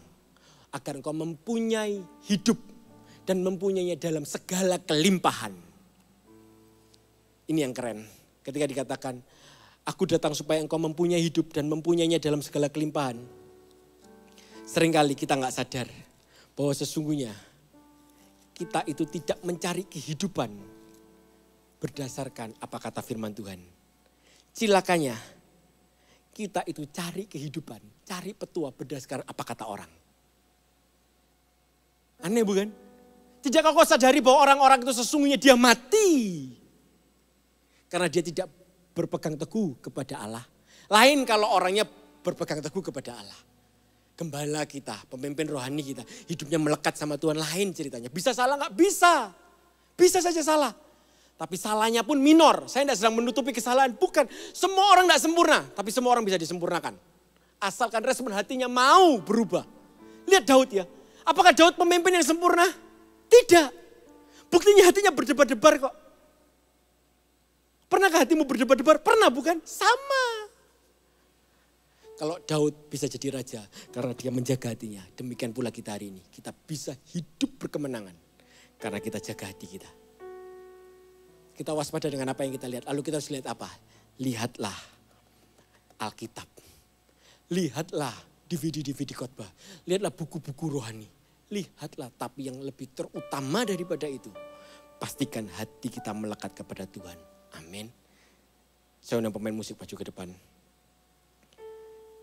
agar engkau mempunyai hidup. Dan mempunyainya dalam segala kelimpahan. Ini yang keren. Ketika dikatakan, aku datang supaya engkau mempunyai hidup dan mempunyainya dalam segala kelimpahan. Seringkali kita gak sadar bahwa sesungguhnya kita itu tidak mencari kehidupan berdasarkan apa kata firman Tuhan. Cilakanya kita itu cari kehidupan, cari petua berdasarkan apa kata orang. Aneh bukan? Tidakkah kau sadari bahwa orang-orang itu sesungguhnya dia mati. Karena dia tidak berpegang teguh kepada Allah. Lain kalau orangnya berpegang teguh kepada Allah. Gembala kita, pemimpin rohani kita, hidupnya melekat sama Tuhan, lain ceritanya. Bisa salah nggak? Bisa. Bisa saja salah. Tapi salahnya pun minor. Saya tidak sedang menutupi kesalahan. Bukan. Semua orang tidak sempurna. Tapi semua orang bisa disempurnakan. Asalkan respon hatinya mau berubah. Lihat Daud ya. Apakah Daud pemimpin yang sempurna? Tidak. Buktinya hatinya berdebar-debar kok. Pernahkah hatimu berdebar-debar? Pernah bukan? Sama. Kalau Daud bisa jadi raja karena dia menjaga hatinya. Demikian pula kita hari ini. Kita bisa hidup berkemenangan. Karena kita jaga hati kita. Kita waspada dengan apa yang kita lihat. Lalu kita harus lihat apa? Lihatlah Alkitab. Lihatlah DVD-DVD khotbah. Lihatlah buku-buku rohani. Lihatlah, tapi yang lebih terutama daripada itu. Pastikan hati kita melekat kepada Tuhan. Amin. Saya undang pemain musik maju ke depan.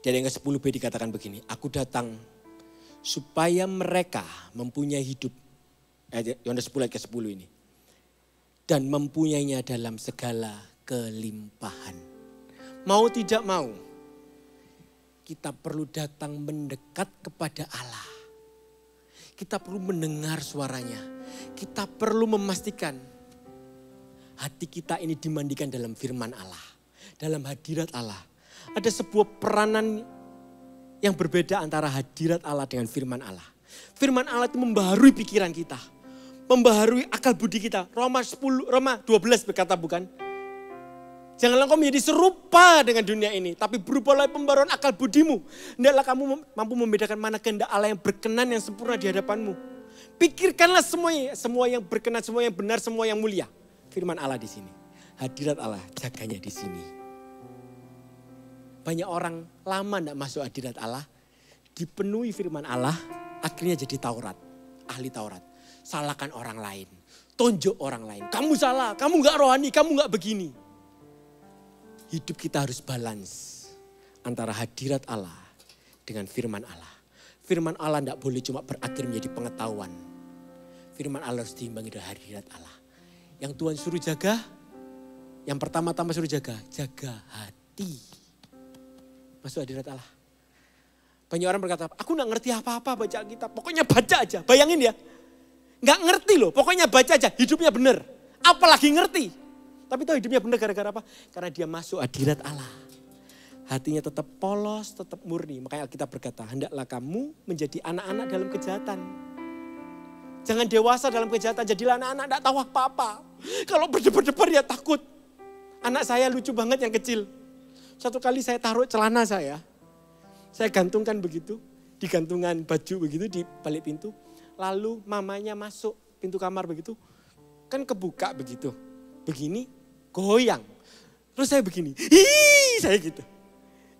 Dari yang ke-10b dikatakan begini. Aku datang supaya mereka mempunyai hidup. Yohanes 10 ayat ke-10 ini. Dan mempunyainya dalam segala kelimpahan. Mau tidak mau. Kita perlu datang mendekat kepada Allah. Kita perlu mendengar suaranya. Kita perlu memastikan hati kita ini dimandikan dalam firman Allah. Dalam hadirat Allah. Ada sebuah peranan yang berbeda antara hadirat Allah dengan firman Allah. Firman Allah itu membaharui pikiran kita. Membaharui akal budi kita. Roma 12 berkata bukan? Janganlah kau menjadi serupa dengan dunia ini. Tapi berubahlah pembaruan akal budimu. Hendaklah kamu mampu membedakan mana kehendak Allah yang berkenan yang sempurna di hadapanmu. Pikirkanlah semuanya. Semua yang berkenan, semua yang benar, semua yang mulia. Firman Allah di sini. Hadirat Allah jaganya di sini. Banyak orang lama tidak masuk hadirat Allah. Dipenuhi firman Allah. Akhirnya jadi Taurat. Ahli Taurat. Salahkan orang lain. Tonjok orang lain. Kamu salah. Kamu gak rohani. Kamu gak begini. Hidup kita harus balance. Antara hadirat Allah. Dengan firman Allah. Firman Allah tidak boleh cuma berakhir menjadi pengetahuan. Firman Allah harus diimbangi dari hadirat Allah. Yang Tuhan suruh jaga. Yang pertama-tama suruh jaga. Jaga hati. Masuk hadirat Allah. Banyak orang berkata, aku gak ngerti apa-apa baca Alkitab. Pokoknya baca aja. Bayangin ya. Gak ngerti loh. Pokoknya baca aja. Hidupnya benar. Apalagi ngerti. Tapi tahu hidupnya benar gara-gara apa? Karena dia masuk hadirat Allah. Hatinya tetap polos, tetap murni. Makanya Alkitab berkata, hendaklah kamu menjadi anak-anak dalam kejahatan. Jangan dewasa dalam kejahatan, jadilah anak-anak tidak tahu apa-apa. Kalau berdebar-debar ya takut. Anak saya lucu banget yang kecil. Satu kali saya taruh celana saya gantungkan begitu, di gantungan baju begitu di balik pintu. Lalu mamanya masuk pintu kamar begitu, kan kebuka begitu. Begini, goyang. Terus saya begini, hiii, saya gitu.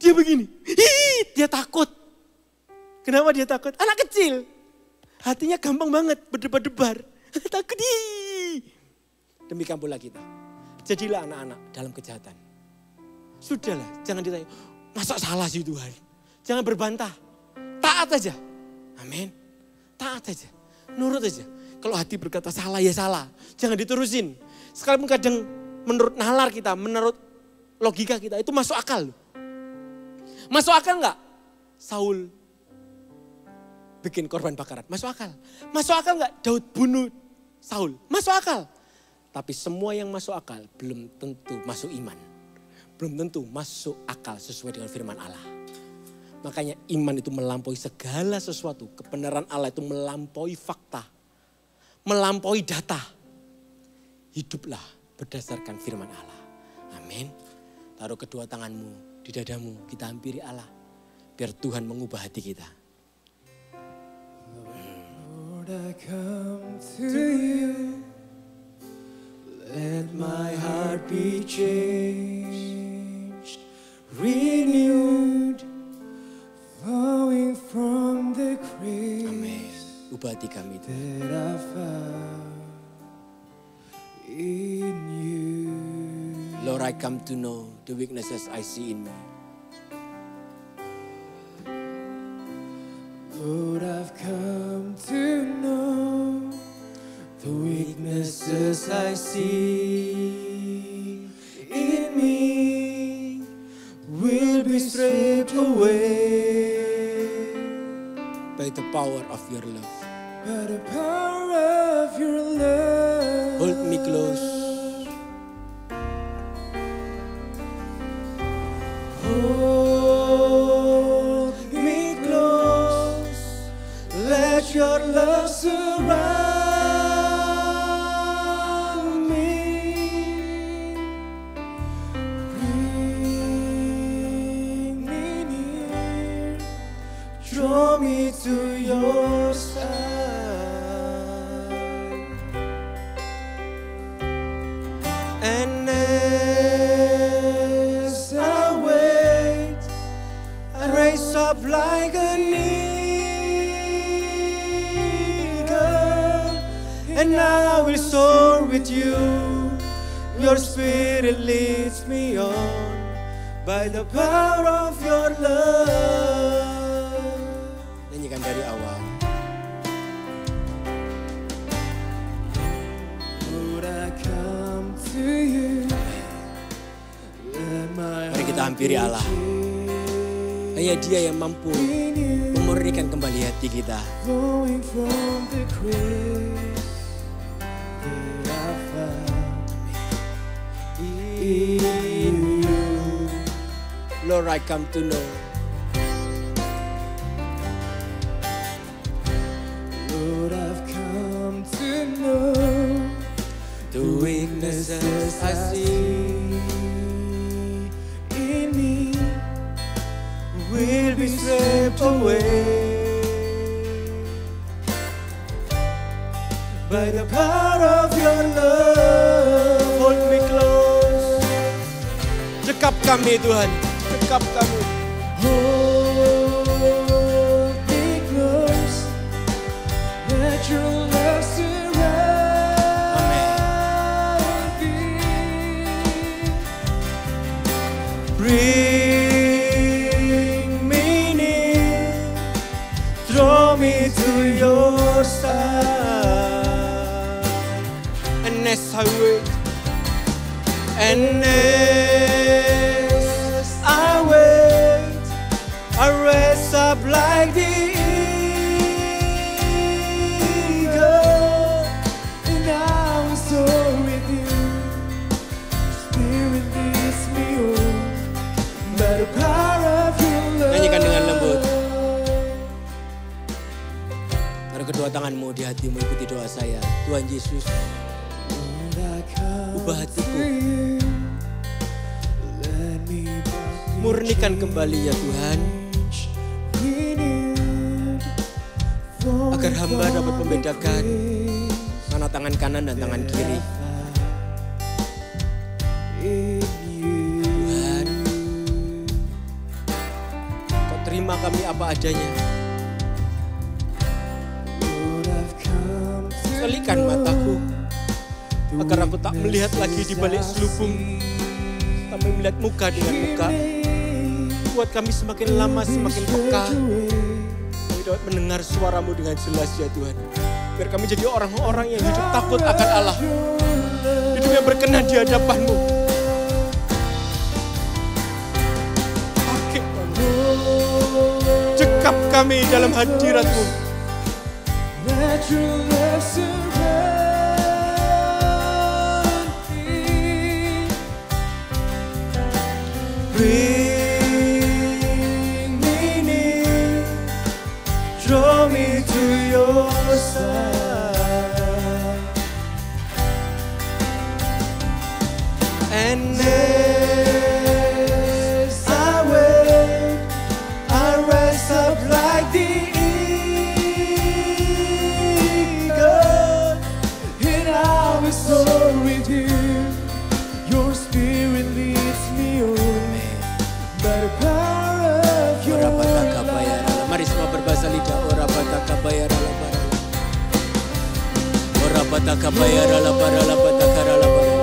Dia begini, hiii, dia takut. Kenapa dia takut? Anak kecil. Hatinya gampang banget berdebar-debar. Takut, hiii. Demikian pula kita. Jadilah anak-anak dalam kejahatan. Sudahlah, jangan ditanya, masa salah sih Tuhan? Jangan berbantah. Taat aja. Amin. Taat aja. Nurut aja. Kalau hati berkata salah ya salah. Jangan diterusin. Sekalipun kadang menurut nalar kita, menurut logika kita, itu masuk akal. Masuk akal enggak? Saul bikin korban bakaran. Masuk akal. Masuk akal enggak? Daud bunuh Saul. Masuk akal. Tapi semua yang masuk akal belum tentu masuk iman. Belum tentu masuk akal sesuai dengan firman Allah. Makanya iman itu melampaui segala sesuatu. Kebenaran Allah itu melampaui fakta. Melampaui data. Hiduplah berdasarkan firman Allah. Amin. Taruh kedua tanganmu di dadamu. Kita hampiri Allah. Biar Tuhan mengubah hati kita. Lord, I come to you. Let my heart be changed. Renewed. Flowing from the grace. Amin. Ubah hati kami that I found in you. Lord, I come to know the weaknesses I see in me. Lord, I've come to know the weaknesses I see in me will be stripped away. By the power of your love. By the power of your love. Hold me close. Hold me close. Let your love surround me. Bring me near. Draw me to your side. And as I wait, I raise up like an eagle, and I will soar with you. Your spirit leads me on by the power of your love. Nyanyikan dari awal. Lord, I come to you. Let my Mari kita hampiri Allah. Hanya Dia yang mampu memurnikan kembali hati kita. flowing from the grace that I found in you. Lord, I come to know. Lord, I've come to know The weaknesses I see in me will be stripped away by the power of your love. Hold me close. Cekap kami Tuhan. Cekap kami. Hold me close. Let your love surround me. Bring me near. Draw me to your side. And as I wait, And as I wait, I raise up like the eagle, and I will soar with you. kedua tanganmu di hatimu, ikuti doa saya. Tuhan Yesus, ubah hatiku. Murnikan kembali ya Tuhan. Agar hamba dapat membedakan mana tangan kanan dan tangan kiri. Tuhan, Kau terima kami apa adanya. Selikan mataku agar aku tak melihat lagi di balik selubung, tapi melihat muka dengan muka. Buat kami semakin lama semakin peka, kami dapat mendengar suaramu dengan jelas ya Tuhan. Biar kami jadi orang-orang yang hidup takut akan Allah, hidup yang berkenan di hadapan-Mu. Pakai kami, cekap kami dalam hadirat-Mu. Bring me near, draw me to your side, and as I wait, I rise up like the eagle, and I will soar with you. Your spirit leads me on. Mari semua berbahasa lidah. Ora bataka bayara la bara. Ora bataka bayara la bara la batakara la bara.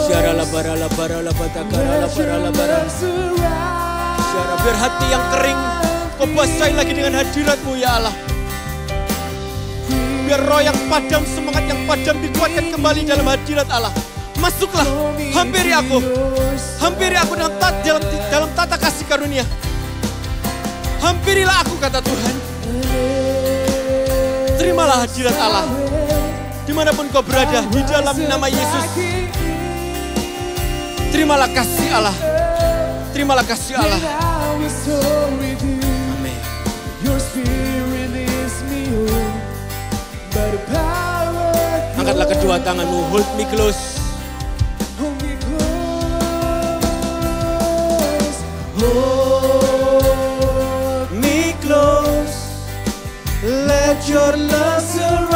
Syara la bara la bara la batakara la bara la bara. Syara, biar hati yang kering Kau basahi lagi dengan hadirat-Mu ya Allah. Biar roh yang padam, semangat yang padam dikuatkan kembali dalam hadirat Allah. Masuklah, hampiri aku dalam tata kasih karunia. Hampirilah aku, kata Tuhan. Terimalah hadirat Allah. Dimanapun kau berada, di dalam nama Yesus. Terimalah kasih Allah. Terimalah kasih Allah. Amin. Angkatlah kedua tanganmu, hold me close. Hold me close, let your love surround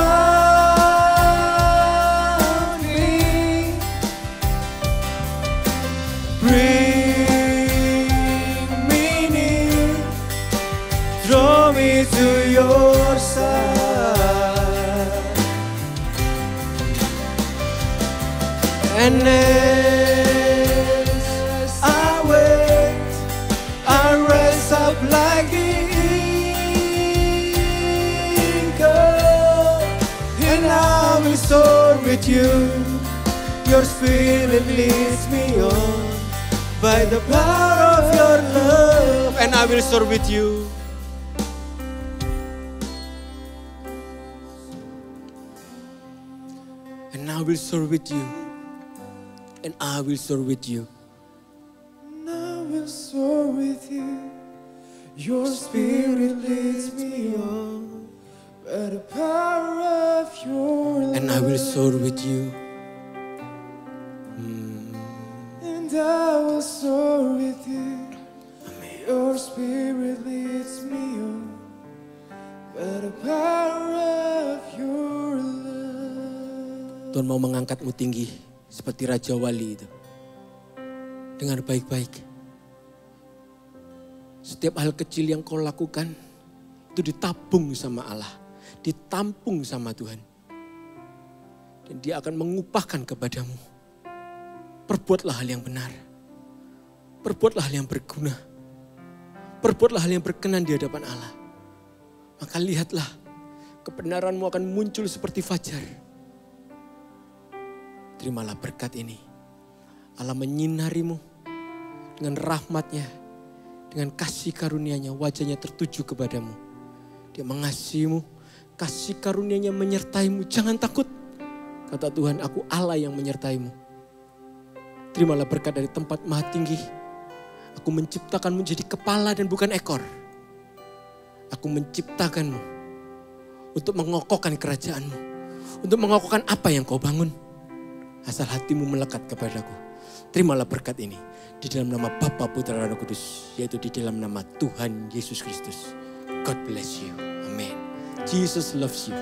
me. Bring me near, draw me to your side, and like the eagle, and I will soar with you. Your spirit leads me on by the power of your love, and I will soar with you. And I will soar with you. And I will soar with you. And I will soar with you. Your spirit leads me on by the power of your love. And I will soar with you. And I will soar with you. Amen. Your spirit leads me on by the power of your love. Tuhan mau mengangkatmu tinggi seperti Raja Wali itu. Dengar baik-baik. Setiap hal kecil yang kau lakukan itu ditabung sama Allah, ditampung sama Tuhan. Dan Dia akan mengupahkan kepadamu. Perbuatlah hal yang benar. Perbuatlah hal yang berguna. Perbuatlah hal yang berkenan di hadapan Allah. Maka lihatlah, kebenaranmu akan muncul seperti fajar. Terimalah berkat ini. Allah menyinarimu dengan rahmat-Nya. Dengan kasih karunia-Nya, wajahnya tertuju kepadamu. Dia mengasihimu, kasih karunia-Nya menyertaimu. Jangan takut, kata Tuhan, aku Allah yang menyertaimu. Terimalah berkat dari tempat maha tinggi. Aku menciptakanmu menjadi kepala dan bukan ekor. Aku menciptakanmu untuk mengokohkan kerajaan-Mu, untuk mengokohkan apa yang Kau bangun. Asal hatimu melekat kepadaku. Terimalah berkat ini di dalam nama Bapa, Putra, dan Roh Kudus, yaitu di dalam nama Tuhan Yesus Kristus. God bless you. Amen. Jesus loves you.